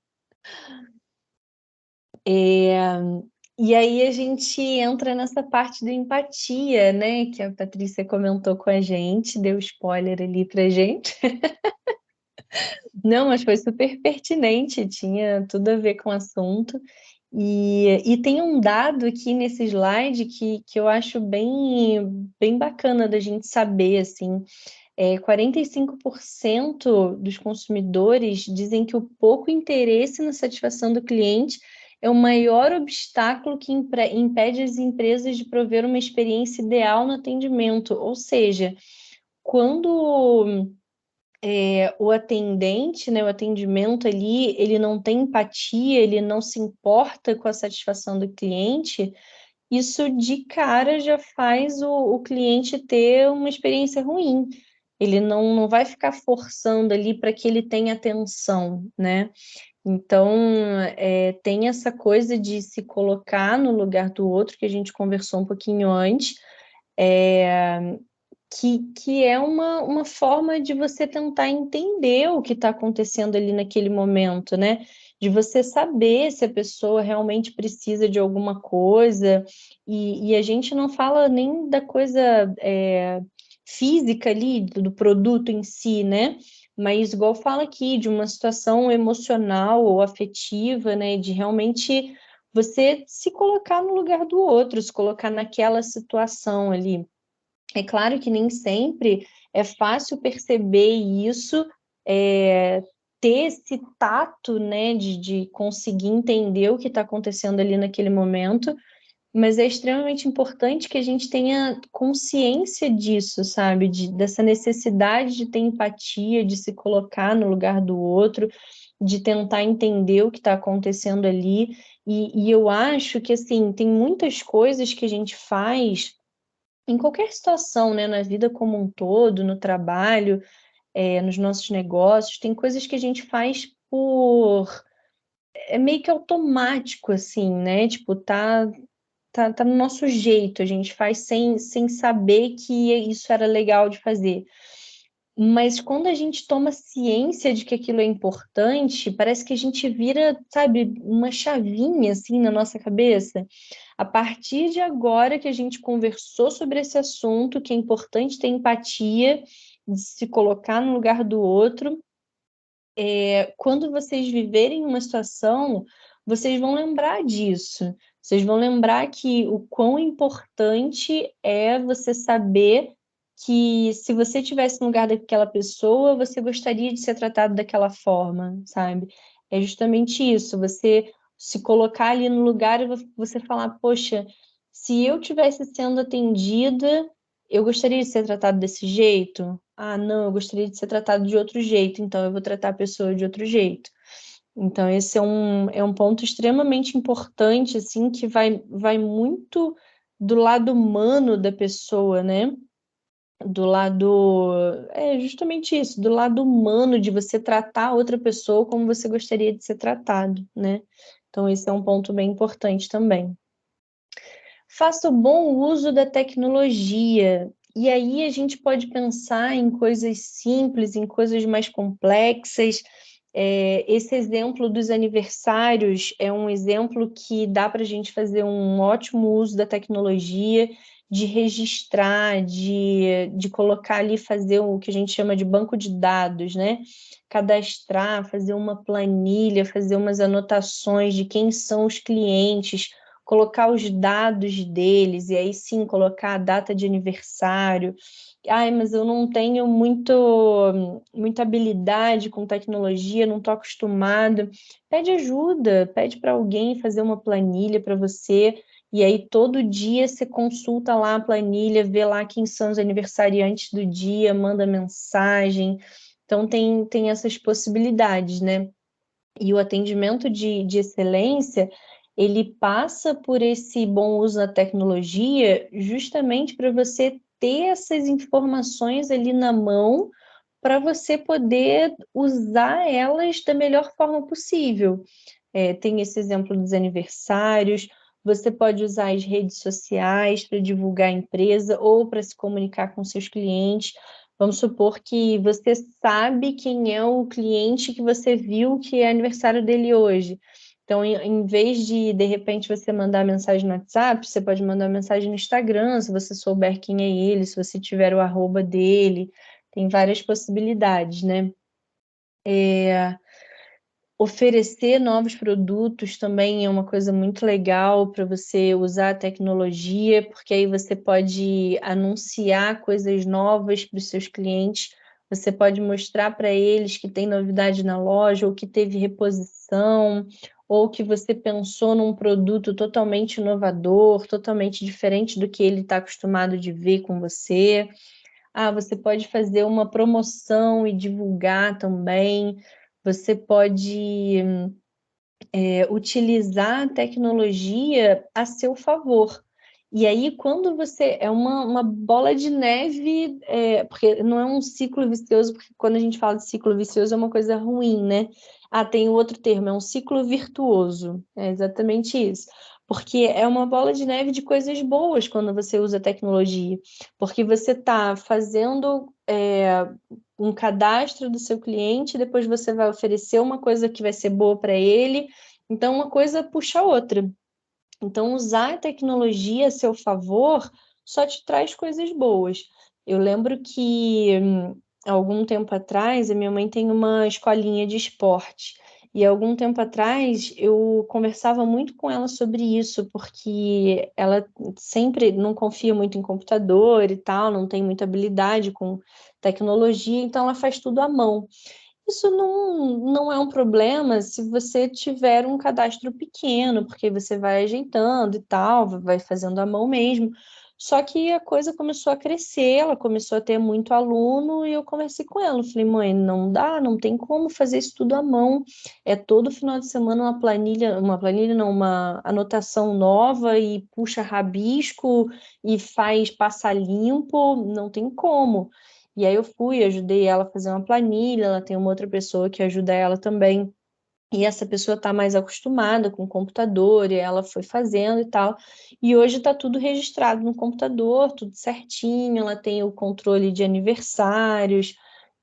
E aí a gente entra nessa parte da empatia, né? Que a Patrícia comentou com a gente, deu spoiler ali pra gente. Não, mas foi super pertinente, tinha tudo a ver com o assunto. E tem um dado aqui nesse slide que eu acho bem bacana da gente saber, assim, 45% dos consumidores dizem que o pouco interesse na satisfação do cliente é o maior obstáculo que impede as empresas de prover uma experiência ideal no atendimento. Ou seja, quando o atendente, né, o atendimento ali, ele não tem empatia, ele não se importa com a satisfação do cliente, isso de cara já faz o cliente ter uma experiência ruim. Ele não vai ficar forçando ali para que ele tenha atenção, né? Então, tem essa coisa de se colocar no lugar do outro, que a gente conversou um pouquinho antes, que é uma forma de você tentar entender o que está acontecendo ali naquele momento, né? De você saber se a pessoa realmente precisa de alguma coisa, e a gente não fala nem da coisa física ali, do produto em si, né? Mas, igual fala aqui, de uma situação emocional ou afetiva, né? De realmente você se colocar no lugar do outro, se colocar naquela situação ali. É claro que nem sempre é fácil perceber isso, ter esse tato, né, de conseguir entender o que está acontecendo ali naquele momento, mas é extremamente importante que a gente tenha consciência disso, sabe? Dessa necessidade de ter empatia, de se colocar no lugar do outro, de tentar entender o que está acontecendo ali. E eu acho que, assim, tem muitas coisas que a gente faz em qualquer situação, né, na vida como um todo, no trabalho, nos nossos negócios, tem coisas que a gente faz é meio que automático, assim, né? Tipo, tá no nosso jeito, a gente faz sem saber que isso era legal de fazer. Mas quando a gente toma ciência de que aquilo é importante, parece que a gente vira, sabe, uma chavinha assim na nossa cabeça. A partir de agora que a gente conversou sobre esse assunto, que é importante ter empatia, de se colocar no lugar do outro, quando vocês viverem uma situação, vocês vão lembrar disso. Vocês vão lembrar que o quão importante é você saber que se você estivesse no lugar daquela pessoa, você gostaria de ser tratado daquela forma, sabe? É justamente isso, você se colocar ali no lugar e você falar, poxa, se eu estivesse sendo atendida, eu gostaria de ser tratado desse jeito? Ah, não, eu gostaria de ser tratado de outro jeito, então eu vou tratar a pessoa de outro jeito. Então, esse é um ponto extremamente importante, assim, que vai muito do lado humano da pessoa, né? Do lado... É justamente isso, do lado humano de você tratar a outra pessoa como você gostaria de ser tratado, né? Então, esse é um ponto bem importante também. Faça o bom uso da tecnologia. E aí a gente pode pensar em coisas simples, em coisas mais complexas. Esse exemplo dos aniversários é um exemplo que dá para a gente fazer um ótimo uso da tecnologia, de registrar, de colocar ali, fazer o que a gente chama de banco de dados, né? Cadastrar, fazer uma planilha, fazer umas anotações de quem são os clientes, colocar os dados deles, e aí sim colocar a data de aniversário. Ai, mas eu não tenho muita habilidade com tecnologia, não estou acostumada. Pede ajuda, pede para alguém fazer uma planilha para você, e aí todo dia você consulta lá a planilha, vê lá quem são os aniversariantes do dia, manda mensagem. Então tem essas possibilidades, né? E o atendimento de excelência, ele passa por esse bom uso da tecnologia justamente para você ter essas informações ali na mão para você poder usar elas da melhor forma possível. Tem esse exemplo dos aniversários, você pode usar as redes sociais para divulgar a empresa ou para se comunicar com seus clientes. Vamos supor que você sabe quem é o cliente que você viu que é aniversário dele hoje. Então, em vez de repente, você mandar mensagem no WhatsApp, você pode mandar mensagem no Instagram, se você souber quem é ele, se você tiver o arroba dele. Tem várias possibilidades, né? Oferecer novos produtos também é uma coisa muito legal para você usar a tecnologia, porque aí você pode anunciar coisas novas para os seus clientes, você pode mostrar para eles que tem novidade na loja, ou que teve reposição, ou que você pensou num produto totalmente inovador, totalmente diferente do que ele está acostumado de ver com você. Você pode fazer uma promoção e divulgar também. Você pode utilizar a tecnologia a seu favor. E aí, quando você... É uma bola de neve, porque não é um ciclo vicioso, porque quando a gente fala de ciclo vicioso é uma coisa ruim, né? Tem outro termo, é um ciclo virtuoso. É exatamente isso. Porque é uma bola de neve de coisas boas quando você usa a tecnologia. Porque você está fazendo um cadastro do seu cliente, depois você vai oferecer uma coisa que vai ser boa para ele. Então, uma coisa puxa a outra. Então, usar a tecnologia a seu favor só te traz coisas boas. Eu lembro que, há algum tempo atrás, a minha mãe tem uma escolinha de esporte. E há algum tempo atrás, eu conversava muito com ela sobre isso, porque ela sempre não confia muito em computador e tal, não tem muita habilidade com tecnologia, então ela faz tudo à mão. Isso não é um problema se você tiver um cadastro pequeno, porque você vai ajeitando e tal, vai fazendo à mão mesmo. Só que a coisa começou a crescer, ela começou a ter muito aluno e eu conversei com ela. Eu falei, mãe, não dá, não tem como fazer isso tudo à mão. É todo final de semana uma planilha não, uma anotação nova e puxa rabisco e faz passa limpo, não tem como. E aí eu ajudei ela a fazer uma planilha, ela tem uma outra pessoa que ajuda ela também, e essa pessoa está mais acostumada com o computador, e ela foi fazendo e tal, e hoje está tudo registrado no computador, tudo certinho, ela tem o controle de aniversários,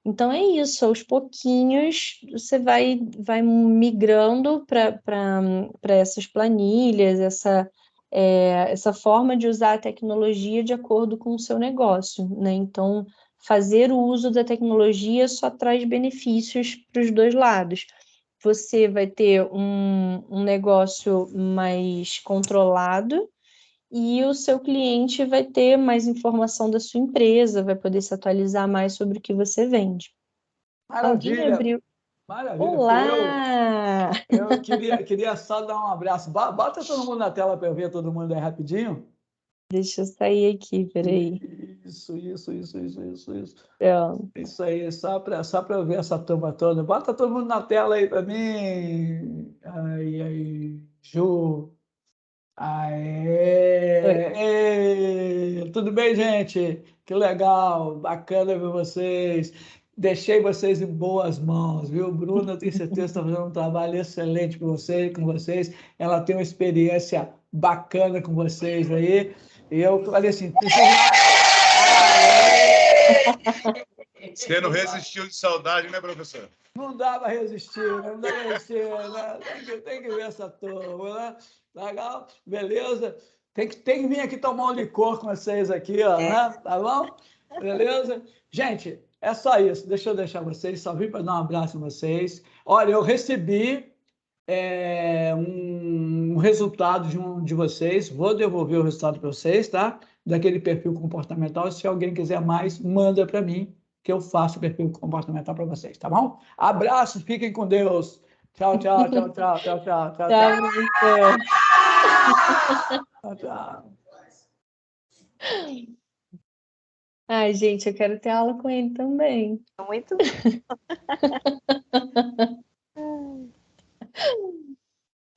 então é isso, aos pouquinhos você vai migrando para essas planilhas, essa forma de usar a tecnologia de acordo com o seu negócio, né? Então, fazer o uso da tecnologia só traz benefícios para os dois lados. Você vai ter um negócio mais controlado e o seu cliente vai ter mais informação da sua empresa, vai poder se atualizar mais sobre o que você vende. Alguém Maravilha, abriu... maravilha. Olá! Eu queria só dar um abraço. Bota todo mundo na tela para eu ver todo mundo aí rapidinho. Deixa eu sair aqui, peraí. Isso. Pronto. Isso aí, só para eu ver essa turma toda. Bota todo mundo na tela aí para mim. Aí, Ju. Aê! Tudo bem, gente? Que legal, bacana ver vocês. Deixei vocês em boas mãos, viu? Bruna, eu tenho certeza que está fazendo um trabalho excelente com vocês. Ela tem uma experiência bacana com vocês aí. E eu falei assim, Você não resistiu de saudade, né, professor? Não dá para resistir, né? Tem que ver essa turma, né? Legal? Beleza? Tem que vir aqui tomar um licor com vocês aqui, ó, né? Tá bom? Beleza? Gente, é só isso. Deixa eu deixar vocês, só vim para dar um abraço em vocês. Olha, eu recebi um resultado de vocês, vou devolver o resultado para vocês, tá? Daquele perfil comportamental. Se alguém quiser mais, manda para mim, que eu faço o perfil comportamental para vocês, tá bom? Abraço, fiquem com Deus. Tchau. Tchau, Tchau. Ai, gente, eu quero ter aula com ele também. Muito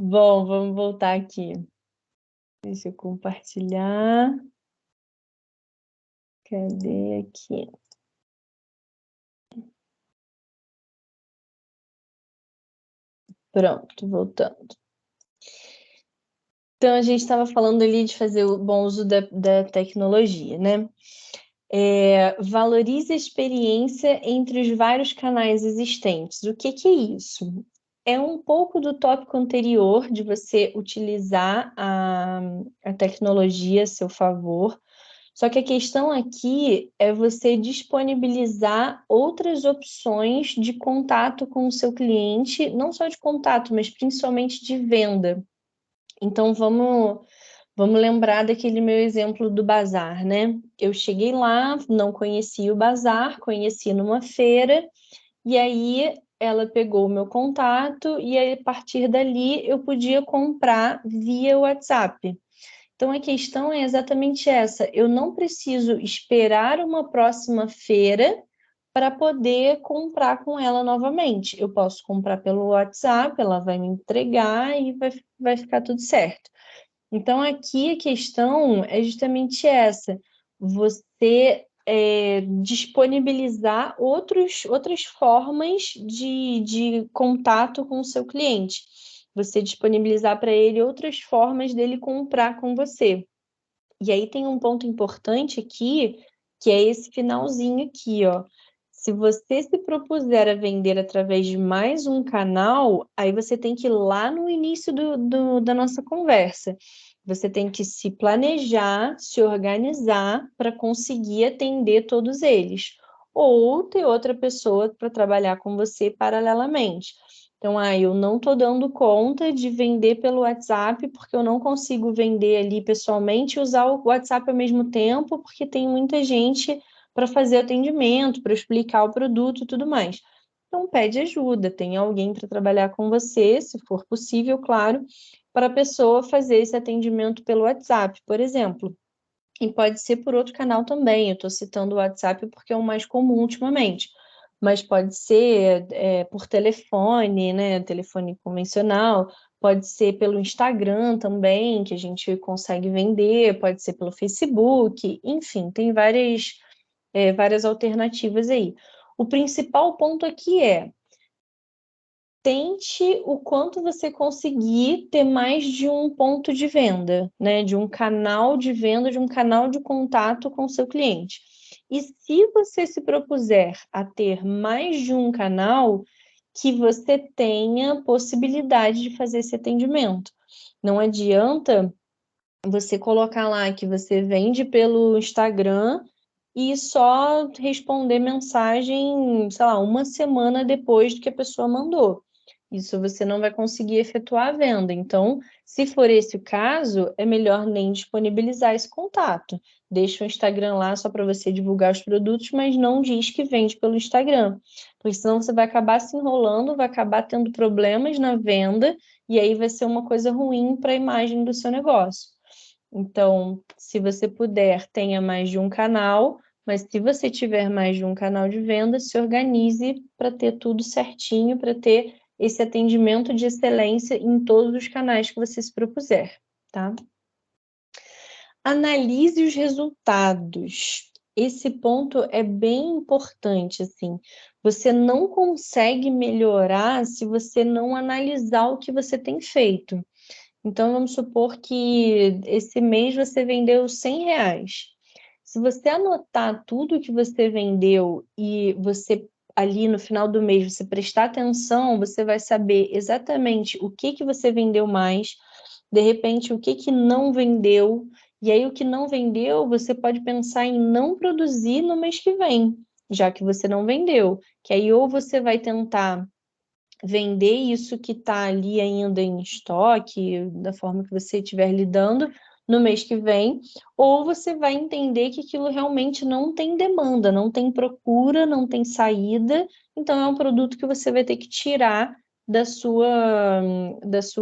Bom, vamos voltar aqui. Deixa eu compartilhar. Cadê aqui? Pronto, voltando. Então, a gente estava falando ali de fazer o bom uso da tecnologia, né? Valorize a experiência entre os vários canais existentes. O que é isso? É um pouco do tópico anterior de você utilizar a tecnologia a seu favor, só que a questão aqui é você disponibilizar outras opções de contato com o seu cliente, não só de contato, mas principalmente de venda. Então, vamos lembrar daquele meu exemplo do bazar, né? Eu cheguei lá, não conhecia o bazar, conheci numa feira, e aí ela pegou o meu contato e aí, a partir dali eu podia comprar via WhatsApp. Então, a questão é exatamente essa. Eu não preciso esperar uma próxima feira para poder comprar com ela novamente. Eu posso comprar pelo WhatsApp, ela vai me entregar e vai ficar tudo certo. Então, aqui a questão é justamente essa. Você disponibilizar outras formas de contato com o seu cliente. Você disponibilizar para ele outras formas dele comprar com você. E aí tem um ponto importante aqui, que é esse finalzinho aqui, ó. Se você se propuser a vender através de mais um canal, aí você tem que ir lá no início da nossa conversa. Você tem que se planejar, se organizar para conseguir atender todos eles. Ou ter outra pessoa para trabalhar com você paralelamente. Então, eu não estou dando conta de vender pelo WhatsApp, porque eu não consigo vender ali pessoalmente e usar o WhatsApp ao mesmo tempo, porque tem muita gente para fazer atendimento, para explicar o produto e tudo mais. Então, pede ajuda, tem alguém para trabalhar com você, se for possível, claro, para a pessoa fazer esse atendimento pelo WhatsApp, por exemplo. E pode ser por outro canal também, eu estou citando o WhatsApp porque é o mais comum ultimamente. Mas pode ser por telefone, né? Telefone convencional, pode ser pelo Instagram também, que a gente consegue vender, pode ser pelo Facebook, enfim, tem várias alternativas aí. O principal ponto aqui é tente o quanto você conseguir ter mais de um ponto de venda, né? De um canal de venda, de um canal de contato com o seu cliente. E se você se propuser a ter mais de um canal, que você tenha possibilidade de fazer esse atendimento. Não adianta você colocar lá que você vende pelo Instagram e só responder mensagem, sei lá, uma semana depois do que a pessoa mandou. Isso você não vai conseguir efetuar a venda. Então, se for esse o caso, é melhor nem disponibilizar esse contato. Deixa o Instagram lá só para você divulgar os produtos, mas não diz que vende pelo Instagram. Porque senão você vai acabar se enrolando, vai acabar tendo problemas na venda, e aí vai ser uma coisa ruim para a imagem do seu negócio. Então, se você puder, tenha mais de um canal, mas se você tiver mais de um canal de venda, se organize para ter tudo certinho, para ter esse atendimento de excelência em todos os canais que você se propuser, tá? Analise os resultados. Esse ponto é bem importante, assim. Você não consegue melhorar se você não analisar o que você tem feito. Então, vamos supor que esse mês você vendeu R$100. Se você anotar tudo que você vendeu e você ali no final do mês você prestar atenção, você vai saber exatamente o que você vendeu mais, de repente o que não vendeu, e aí o que não vendeu você pode pensar em não produzir no mês que vem, já que você não vendeu, que aí ou você vai tentar vender isso que está ali ainda em estoque, da forma que você estiver lidando no mês que vem, ou você vai entender que aquilo realmente não tem demanda, não tem procura, não tem saída, então é um produto que você vai ter que tirar da sua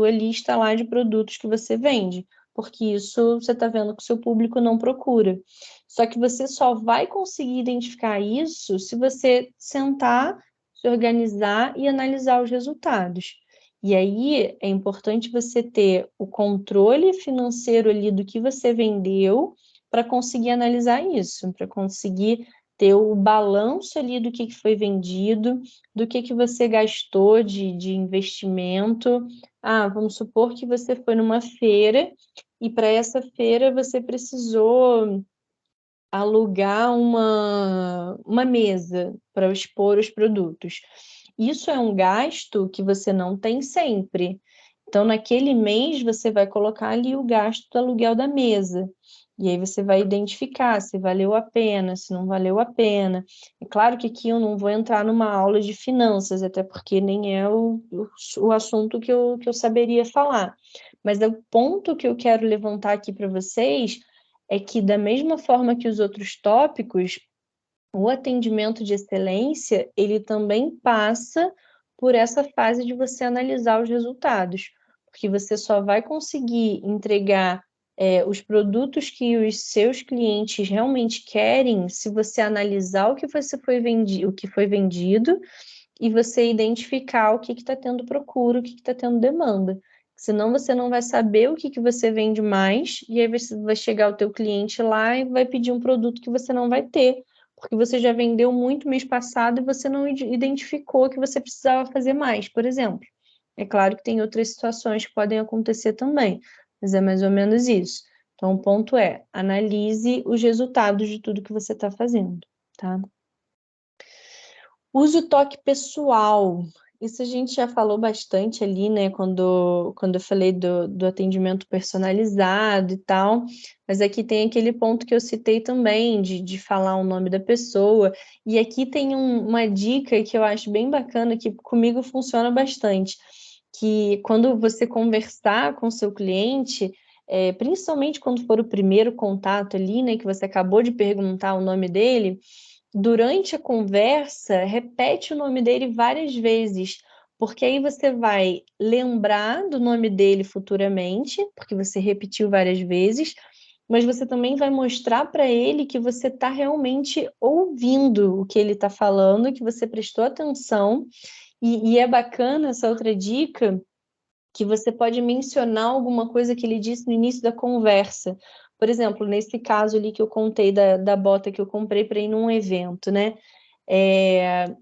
lista lá de produtos que você vende, porque isso você está vendo que o seu público não procura. Só que você só vai conseguir identificar isso se você sentar, se organizar e analisar os resultados. E aí é importante você ter o controle financeiro ali do que você vendeu para conseguir analisar isso, para conseguir ter o balanço ali do que foi vendido, do que você gastou de investimento. Vamos supor que você foi numa feira e para essa feira você precisou alugar uma mesa para expor os produtos. Isso é um gasto que você não tem sempre. Então, naquele mês, você vai colocar ali o gasto do aluguel da mesa. E aí você vai identificar se valeu a pena, se não valeu a pena. É claro que aqui eu não vou entrar numa aula de finanças, até porque nem é o assunto que eu saberia falar. Mas o ponto que eu quero levantar aqui para vocês é que, da mesma forma que os outros tópicos, o atendimento de excelência, ele também passa por essa fase de você analisar os resultados, porque você só vai conseguir entregar os produtos que os seus clientes realmente querem se você analisar o que foi vendido e você identificar o que está tendo procura, o que está tendo demanda. Senão você não vai saber o que você vende mais, e aí você vai chegar o teu cliente lá e vai pedir um produto que você não vai ter, porque você já vendeu muito mês passado e você não identificou que você precisava fazer mais, por exemplo. É claro que tem outras situações que podem acontecer também, mas é mais ou menos isso. Então, o ponto é, analise os resultados de tudo que você está fazendo, tá? Use o toque pessoal. Isso a gente já falou bastante ali, né? Quando eu falei do atendimento personalizado e tal. Mas aqui tem aquele ponto que eu citei também, de falar o nome da pessoa. E aqui tem uma dica que eu acho bem bacana, que comigo funciona bastante. Que quando você conversar com o seu cliente, principalmente quando for o primeiro contato ali, né? Que você acabou de perguntar o nome dele, durante a conversa, repete o nome dele várias vezes, porque aí você vai lembrar do nome dele futuramente, porque você repetiu várias vezes, mas você também vai mostrar para ele que você está realmente ouvindo o que ele está falando, que você prestou atenção, e é bacana essa outra dica, que você pode mencionar alguma coisa que ele disse no início da conversa. Por exemplo, nesse caso ali que eu contei da bota que eu comprei para ir num evento, né?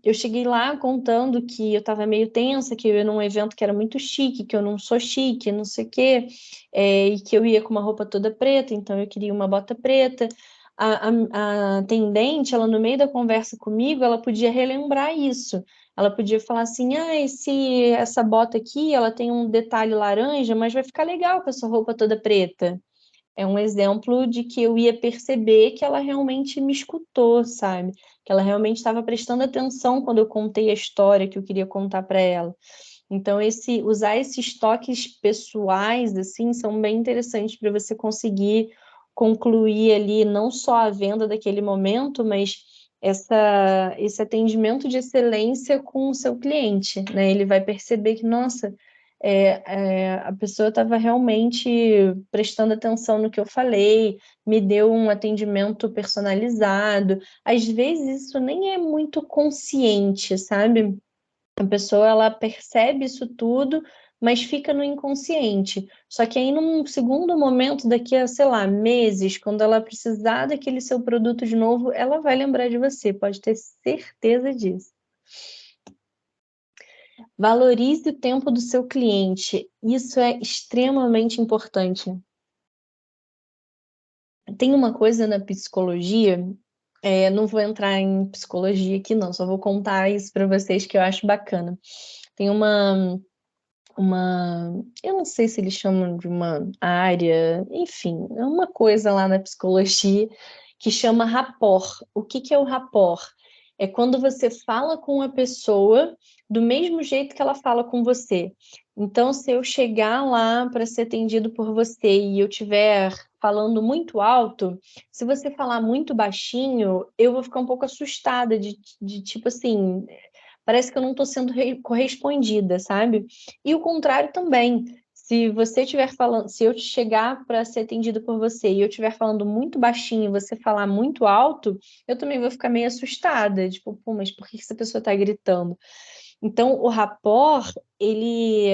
Eu cheguei lá contando que eu estava meio tensa, que eu ia num evento que era muito chique, que eu não sou chique, não sei o quê, e que eu ia com uma roupa toda preta, então eu queria uma bota preta. A atendente, ela no meio da conversa comigo, ela podia relembrar isso. Ela podia falar assim, essa bota aqui, ela tem um detalhe laranja, mas vai ficar legal com essa roupa toda preta. É um exemplo de que eu ia perceber que ela realmente me escutou, sabe? Que ela realmente estava prestando atenção quando eu contei a história que eu queria contar para ela. Então, usar esses toques pessoais, assim, são bem interessantes para você conseguir concluir ali não só a venda daquele momento, mas esse atendimento de excelência com o seu cliente, né? Ele vai perceber que, nossa, a pessoa estava realmente prestando atenção no que eu falei, me deu um atendimento personalizado. Às vezes isso nem é muito consciente, sabe? A pessoa, ela percebe isso tudo, mas fica no inconsciente. Só que aí, num segundo momento, daqui a, sei lá, meses, quando ela precisar daquele seu produto de novo, ela vai lembrar de você, pode ter certeza disso. Valorize o tempo do seu cliente. Isso é extremamente importante. Tem uma coisa na psicologia, não vou entrar em psicologia aqui não, só vou contar isso para vocês que eu acho bacana. Tem eu não sei se eles chamam de uma área, enfim, é uma coisa lá na psicologia que chama rapport. O que é o rapport? É quando você fala com a pessoa do mesmo jeito que ela fala com você. Então, se eu chegar lá para ser atendido por você e eu estiver falando muito alto, se você falar muito baixinho, eu vou ficar um pouco assustada de tipo assim, parece que eu não estou sendo correspondida, sabe? E o contrário também. Se você estiver falando, se eu chegar para ser atendida por você e eu estiver falando muito baixinho e você falar muito alto, eu também vou ficar meio assustada, tipo, pô, mas por que essa pessoa está gritando? Então, o rapport, ele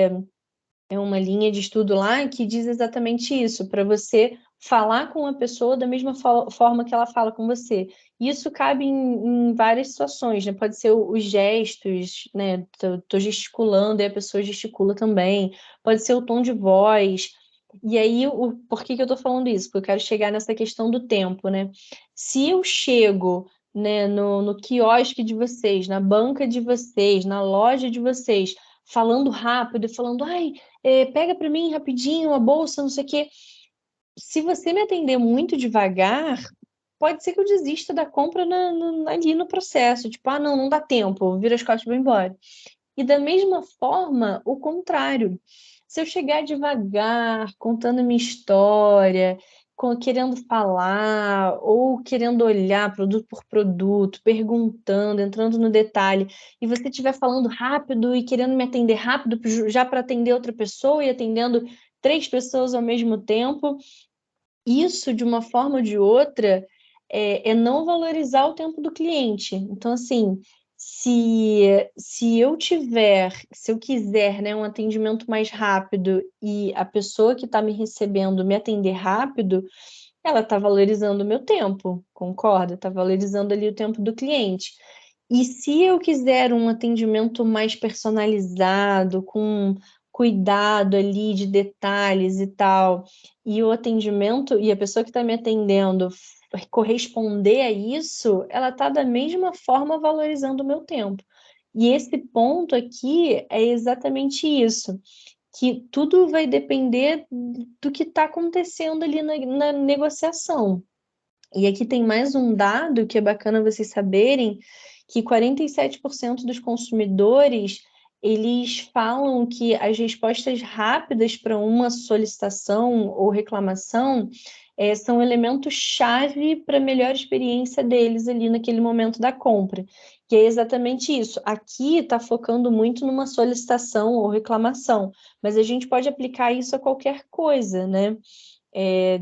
é uma linha de estudo lá que diz exatamente isso, para você falar com a pessoa da mesma forma que ela fala com você. Isso cabe em várias situações, né? Pode ser os gestos, né? Tô gesticulando e a pessoa gesticula também. Pode ser o tom de voz. E aí, por que eu tô falando isso? Porque eu quero chegar nessa questão do tempo, né? Se eu chego, né, no quiosque de vocês, na banca de vocês, na loja de vocês, falando rápido, falando, pega para mim rapidinho a bolsa, não sei o quê. Se você me atender muito devagar, pode ser que eu desista da compra ali no processo. Tipo, não dá tempo, vira as costas e vou embora. E da mesma forma, o contrário. Se eu chegar devagar, contando minha história, querendo falar ou querendo olhar produto por produto, perguntando, entrando no detalhe, e você estiver falando rápido e querendo me atender rápido já para atender outra pessoa e atendendo 3 pessoas ao mesmo tempo, isso, de uma forma ou de outra, é não valorizar o tempo do cliente. Então, assim, se eu quiser, né, um atendimento mais rápido e a pessoa que está me recebendo me atender rápido, ela está valorizando o meu tempo, concorda? Está valorizando ali o tempo do cliente. E se eu quiser um atendimento mais personalizado, com cuidado ali de detalhes e tal, e o atendimento, e a pessoa que está me atendendo corresponder a isso, ela está da mesma forma valorizando o meu tempo. E esse ponto aqui é exatamente isso, que tudo vai depender do que está acontecendo ali na negociação. E aqui tem mais um dado que é bacana vocês saberem, que 47% dos consumidores, eles falam que as respostas rápidas para uma solicitação ou reclamação são elementos-chave para a melhor experiência deles ali naquele momento da compra. Que é exatamente isso. Aqui está focando muito numa solicitação ou reclamação, mas a gente pode aplicar isso a qualquer coisa, né?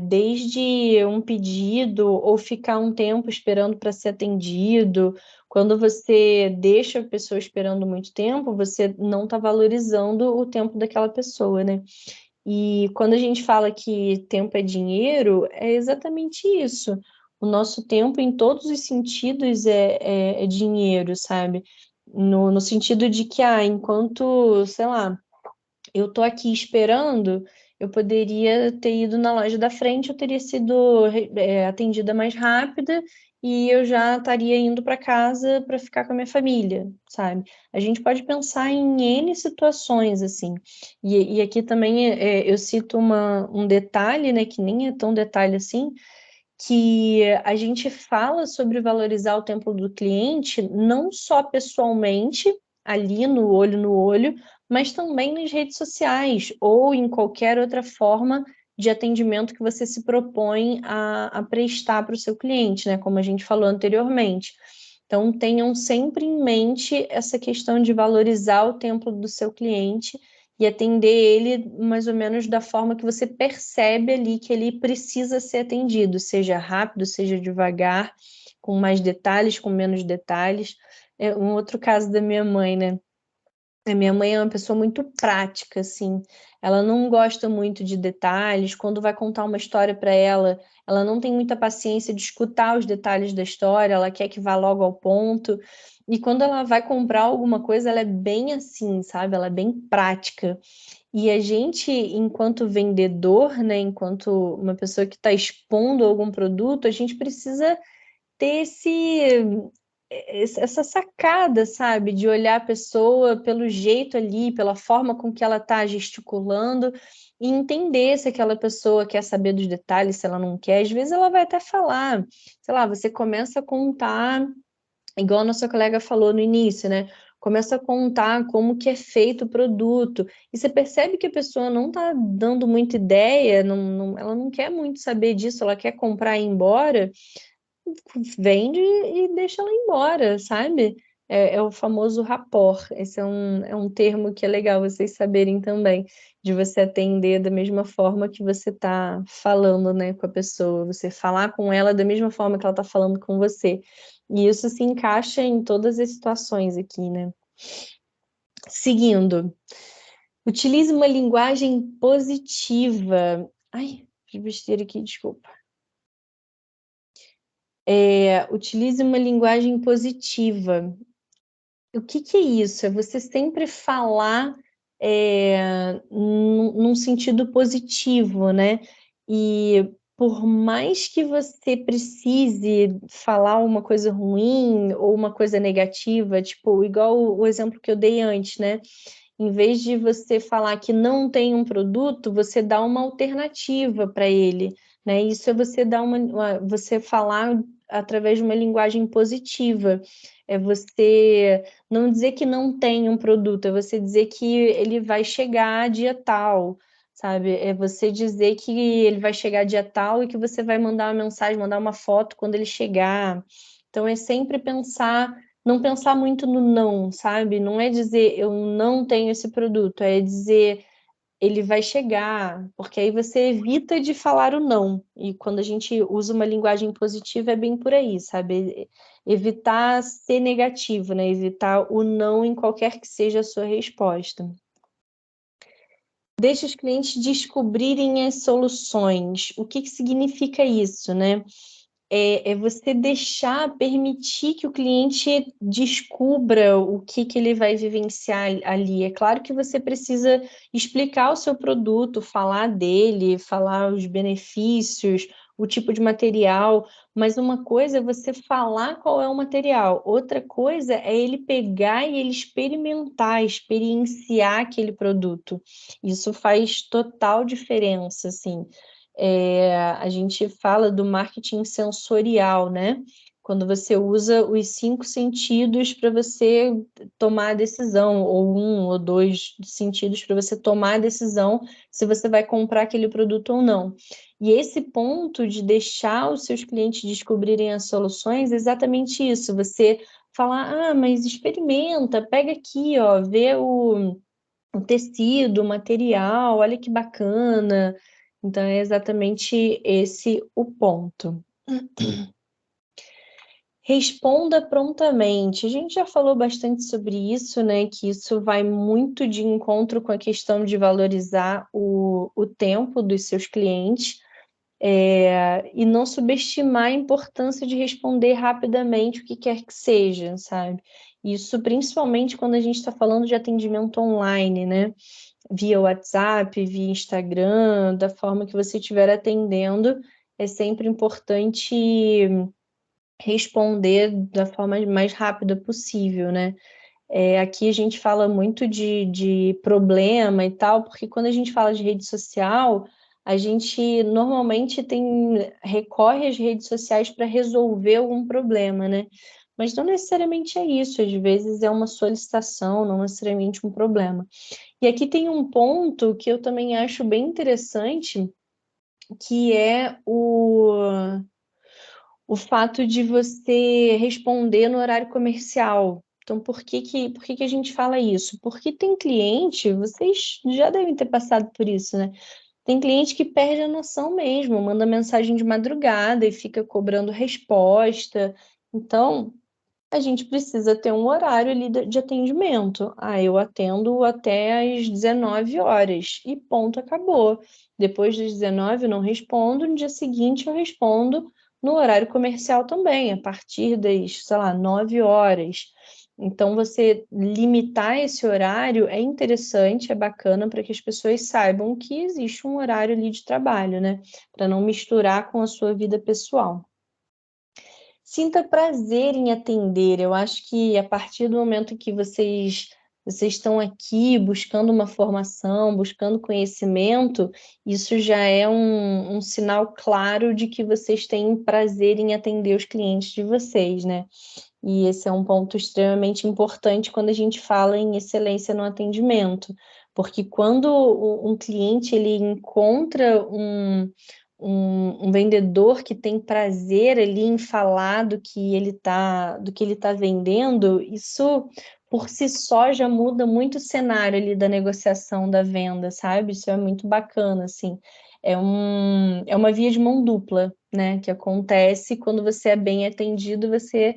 Desde um pedido ou ficar um tempo esperando para ser atendido. Quando você deixa a pessoa esperando muito tempo, você não está valorizando o tempo daquela pessoa, né? E quando a gente fala que tempo é dinheiro, é exatamente isso. O nosso tempo, em todos os sentidos, é dinheiro, sabe? No sentido de que, enquanto, sei lá, eu tô aqui esperando, eu poderia ter ido na loja da frente, eu teria sido atendida mais rápida e eu já estaria indo para casa para ficar com a minha família, sabe? A gente pode pensar em N situações, assim. E aqui também eu cito um detalhe, né, que nem é tão detalhe assim, que a gente fala sobre valorizar o tempo do cliente não só pessoalmente, ali no olho, mas também nas redes sociais ou em qualquer outra forma de atendimento que você se propõe a prestar para o seu cliente, né? Como a gente falou anteriormente. Então, tenham sempre em mente essa questão de valorizar o tempo do seu cliente e atender ele mais ou menos da forma que você percebe ali que ele precisa ser atendido, seja rápido, seja devagar, com mais detalhes, com menos detalhes. Um outro caso da minha mãe, né? A minha mãe é uma pessoa muito prática, assim. Ela não gosta muito de detalhes. Quando vai contar uma história para ela, ela não tem muita paciência de escutar os detalhes da história, ela quer que vá logo ao ponto. E quando ela vai comprar alguma coisa, ela é bem assim, sabe? Ela é bem prática. E a gente, enquanto vendedor, né, enquanto uma pessoa que está expondo algum produto, a gente precisa ter essa sacada, sabe? De olhar a pessoa pelo jeito ali, pela forma com que ela está gesticulando e entender se aquela pessoa quer saber dos detalhes, se ela não quer. Às vezes ela vai até falar, sei lá, você começa a contar, igual a nossa colega falou no início, né? Começa a contar como que é feito o produto. E você percebe que a pessoa não está dando muita ideia, ela não quer muito saber disso, ela quer comprar e ir embora, vende e deixa ela embora, sabe? É o famoso rapport. Esse é um termo que é legal vocês saberem também, de você atender da mesma forma que você está falando, né, com a pessoa, você falar com ela da mesma forma que ela está falando com você. E isso se encaixa em todas as situações aqui, né? Seguindo, utilize uma linguagem positiva. Ai, fiz besteira aqui, desculpa. Utilize uma linguagem positiva. O que é isso? É você sempre falar num sentido positivo, né? E por mais que você precise falar uma coisa ruim ou uma coisa negativa, tipo, igual o exemplo que eu dei antes, né? Em vez de você falar que não tem um produto, você dá uma alternativa para ele, né? Isso é você dar você falar através de uma linguagem positiva. É você não dizer que não tem um produto, é você dizer que ele vai chegar dia tal, sabe? É você dizer que ele vai chegar dia tal e que você vai mandar uma mensagem, mandar uma foto quando ele chegar. Então, é sempre pensar, não pensar muito no não, sabe? Não é dizer eu não tenho esse produto, é dizer ele vai chegar, porque aí você evita de falar o não. E quando a gente usa uma linguagem positiva, é bem por aí, sabe? Evitar ser negativo, né? Evitar o não em qualquer que seja a sua resposta. Deixa os clientes descobrirem as soluções. O que significa isso, né? É você permitir que o cliente descubra o que ele vai vivenciar ali. É claro que você precisa explicar o seu produto, falar dele, falar os benefícios, o tipo de material, mas uma coisa é você falar qual é o material, outra coisa é ele pegar e ele experimentar, experienciar aquele produto. Isso faz total diferença, assim. A gente fala do marketing sensorial, né? Quando você usa os 5 sentidos para você tomar a decisão, ou 1 ou 2 sentidos para você tomar a decisão se você vai comprar aquele produto ou não. E esse ponto de deixar os seus clientes descobrirem as soluções é exatamente isso. Você falar, mas experimenta, pega aqui, ó, vê o tecido, o material, olha que bacana. Então, é exatamente esse o ponto. Responda prontamente. A gente já falou bastante sobre isso, né? Que isso vai muito de encontro com a questão de valorizar o tempo dos seus clientes e não subestimar a importância de responder rapidamente o que quer que seja, sabe? Isso principalmente quando a gente está falando de atendimento online, né? Via WhatsApp, via Instagram, da forma que você estiver atendendo, é sempre importante responder da forma mais rápida possível, né? Aqui a gente fala muito de problema e tal, porque quando a gente fala de rede social, a gente normalmente recorre às redes sociais para resolver algum problema, né? Mas não necessariamente é isso, às vezes é uma solicitação, não necessariamente um problema. E aqui tem um ponto que eu também acho bem interessante, que é o fato de você responder no horário comercial. Então, por que a gente fala isso? Porque tem cliente, vocês já devem ter passado por isso, né? Tem cliente que perde a noção mesmo, manda mensagem de madrugada e fica cobrando resposta. Então, a gente precisa ter um horário ali de atendimento. Eu atendo até às 19 horas e ponto, acabou. Depois das 19 eu não respondo, no dia seguinte eu respondo no horário comercial também, a partir das, 9 horas. Então, você limitar esse horário é interessante, é bacana para que as pessoas saibam que existe um horário ali de trabalho, né? Para não misturar com a sua vida pessoal. Sinta prazer em atender. Eu acho que a partir do momento que vocês estão aqui buscando uma formação, buscando conhecimento, isso já é um sinal claro de que vocês têm prazer em atender os clientes de vocês, né? E esse é um ponto extremamente importante quando a gente fala em excelência no atendimento, porque quando um cliente ele encontra um vendedor que tem prazer ali em falar do que ele tá vendendo, isso por si só já muda muito o cenário ali da negociação da venda, sabe? Isso é muito bacana, assim. É uma via de mão dupla, né? Que acontece quando você é bem atendido, você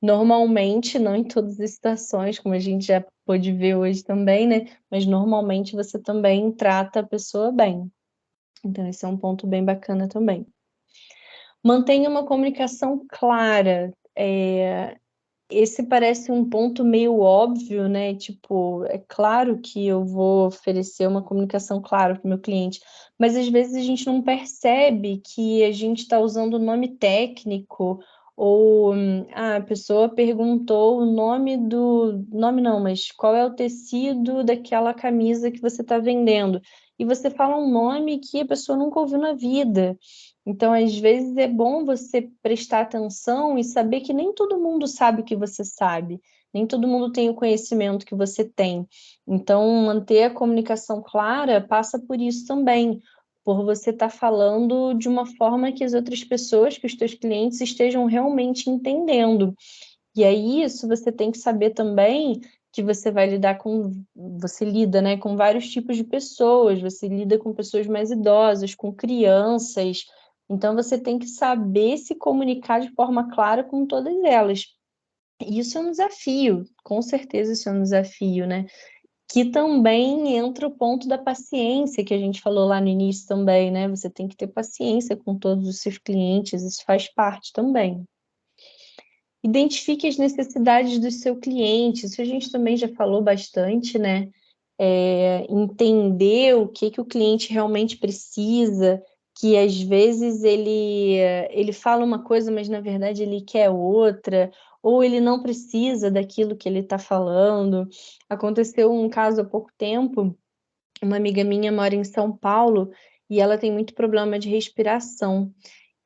normalmente, não em todas as situações, como a gente já pôde ver hoje também, né? Mas normalmente você também trata a pessoa bem. Então, esse é um ponto bem bacana também. Mantenha uma comunicação clara. Esse parece um ponto meio óbvio, né? Tipo, é claro que eu vou oferecer uma comunicação clara para o meu cliente, mas às vezes a gente não percebe que a gente está usando o nome técnico, ou a pessoa perguntou o nome nome não, mas qual é o tecido daquela camisa que você está vendendo? E você fala um nome que a pessoa nunca ouviu na vida. Então, às vezes, é bom você prestar atenção e saber que nem todo mundo sabe o que você sabe, nem todo mundo tem o conhecimento que você tem. Então, manter a comunicação clara passa por isso também, por você estar falando de uma forma que as outras pessoas, que os teus clientes estejam realmente entendendo. E aí, isso você tem que saber também que você vai lidar você lida, né, com vários tipos de pessoas, você lida com pessoas mais idosas, com crianças, então você tem que saber se comunicar de forma clara com todas elas. E isso é um desafio, com certeza isso é um desafio, né? Que também entra o ponto da paciência, que a gente falou lá no início também, né? Você tem que ter paciência com todos os seus clientes, isso faz parte também. Identifique as necessidades do seu cliente, isso a gente também já falou bastante, né? Entender o que o cliente realmente precisa, que às vezes ele fala uma coisa, mas na verdade ele quer outra, ou ele não precisa daquilo que ele está falando. Aconteceu um caso há pouco tempo, uma amiga minha mora em São Paulo e ela tem muito problema de respiração.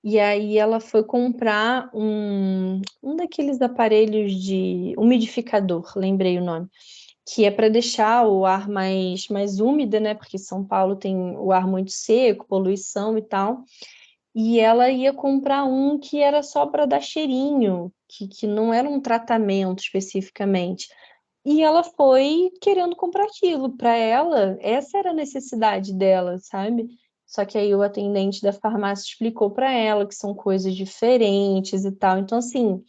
E aí ela foi comprar um daqueles aparelhos de umidificador, lembrei o nome, que é para deixar o ar mais úmido, né? Porque São Paulo tem o ar muito seco, poluição e tal. E ela ia comprar um que era só para dar cheirinho, que não era um tratamento especificamente. E ela foi querendo comprar aquilo. Para ela, essa era a necessidade dela, sabe? Só que aí o atendente da farmácia explicou para ela que são coisas diferentes e tal. Então, assim,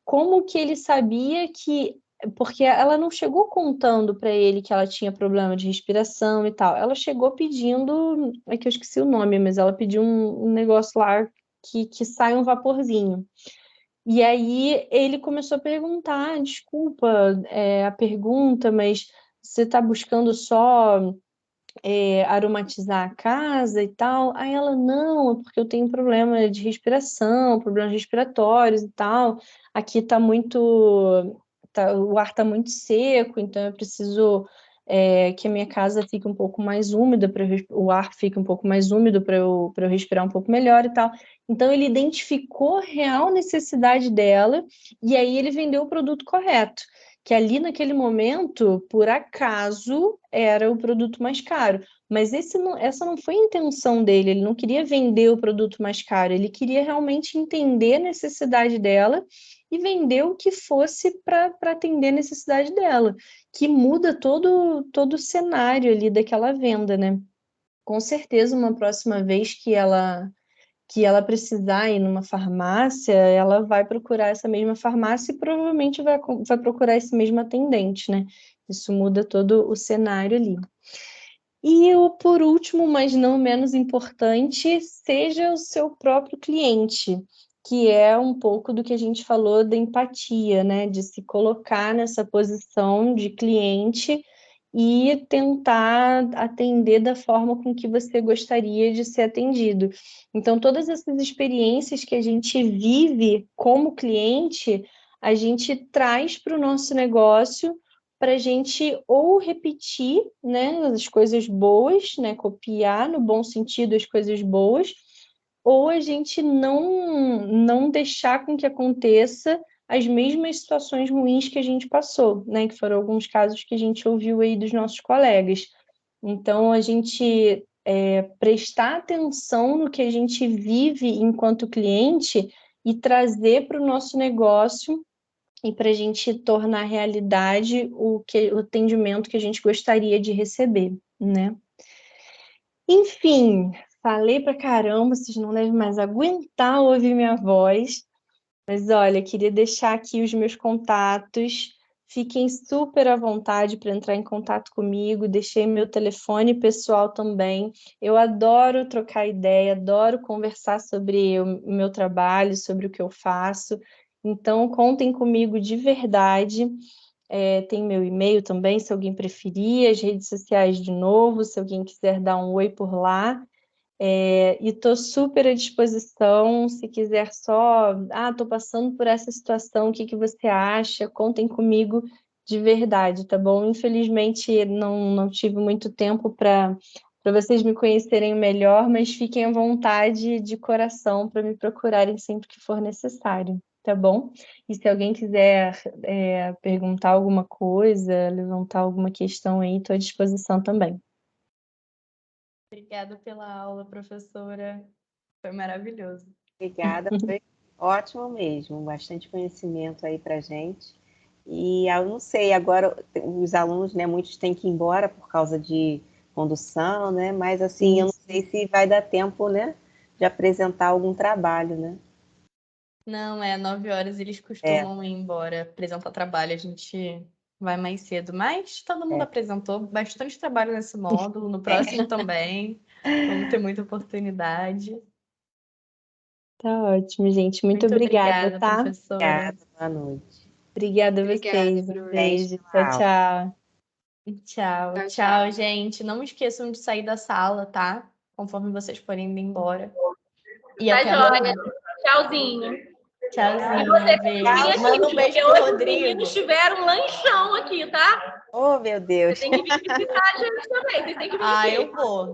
como que ele sabia que. Porque ela não chegou contando para ele que ela tinha problema de respiração e tal. Ela chegou pedindo. É que eu esqueci o nome, mas ela pediu um negócio lá que sai um vaporzinho. E aí ele começou a perguntar, desculpa, a pergunta, mas você está buscando só aromatizar a casa e tal? Aí ela, não, é porque eu tenho problema de respiração, problemas respiratórios e tal. Aqui está muito, o ar está muito seco, então eu preciso que a minha casa fique um pouco mais úmida, o ar fique um pouco mais úmido para eu respirar um pouco melhor e tal. Então ele identificou a real necessidade dela e aí ele vendeu o produto correto, que ali naquele momento, por acaso, era o produto mais caro. Mas essa não foi a intenção dele, ele não queria vender o produto mais caro, ele queria realmente entender a necessidade dela e vender o que fosse para atender a necessidade dela, que muda todo o cenário ali daquela venda, né? Com certeza, uma próxima vez que ela precisar ir numa farmácia, ela vai procurar essa mesma farmácia e provavelmente vai procurar esse mesmo atendente, né? Isso muda todo o cenário ali. E por último, mas não menos importante, seja o seu próprio cliente, que é um pouco do que a gente falou da empatia, né? De se colocar nessa posição de cliente e tentar atender da forma com que você gostaria de ser atendido. Então, todas essas experiências que a gente vive como cliente, a gente traz para o nosso negócio para a gente ou repetir, né, as coisas boas, né, copiar no bom sentido as coisas boas, ou a gente não deixar com que aconteça as mesmas situações ruins que a gente passou, né, que foram alguns casos que a gente ouviu aí dos nossos colegas. Então, a gente prestar atenção no que a gente vive enquanto cliente e trazer para o nosso negócio e para a gente tornar realidade o atendimento que a gente gostaria de receber, né? Enfim, falei pra caramba, vocês não devem mais aguentar ouvir minha voz, mas olha, queria deixar aqui os meus contatos, fiquem super à vontade para entrar em contato comigo, deixei meu telefone pessoal também, eu adoro trocar ideia, adoro conversar sobre o meu trabalho, sobre o que eu faço, então contem comigo de verdade. Tem meu e-mail também, se alguém preferir, as redes sociais de novo, se alguém quiser dar um oi por lá. E estou super à disposição, se quiser só, estou passando por essa situação, o que você acha? Contem comigo de verdade, tá bom? Infelizmente, não tive muito tempo para para vocês me conhecerem melhor, mas fiquem à vontade de coração para me procurarem sempre que for necessário, tá bom? E se alguém quiser perguntar alguma coisa, levantar alguma questão aí, estou à disposição também. Obrigada pela aula, professora. Foi maravilhoso. Obrigada, foi ótimo mesmo, bastante conhecimento aí para gente. E eu não sei, agora os alunos, né, muitos têm que ir embora por causa de condução, né? Mas assim, eu não sei se vai dar tempo, né, de apresentar algum trabalho, né? Não, 9 horas eles costumam ir embora apresentar trabalho, a gente vai mais cedo, mas todo mundo apresentou bastante trabalho nesse módulo, no próximo também, vamos ter muita oportunidade. Tá ótimo, gente. Muito obrigada, tá? Professora. Obrigada, boa noite. Obrigada a vocês. Um beijo. Tchau, tchau. Tchau, gente. Não esqueçam de sair da sala, tá? Conforme vocês forem indo embora. E Tá até joia. amanhã. Tchauzinho. Tchauzinho, beijo. Manda um beijo porque pro hoje Rodrigo. os meninos tiveram um lanchão aqui, tá? Oh, meu Deus. Você tem que vir visitar a gente também. Vocês têm que vir. Eu vou.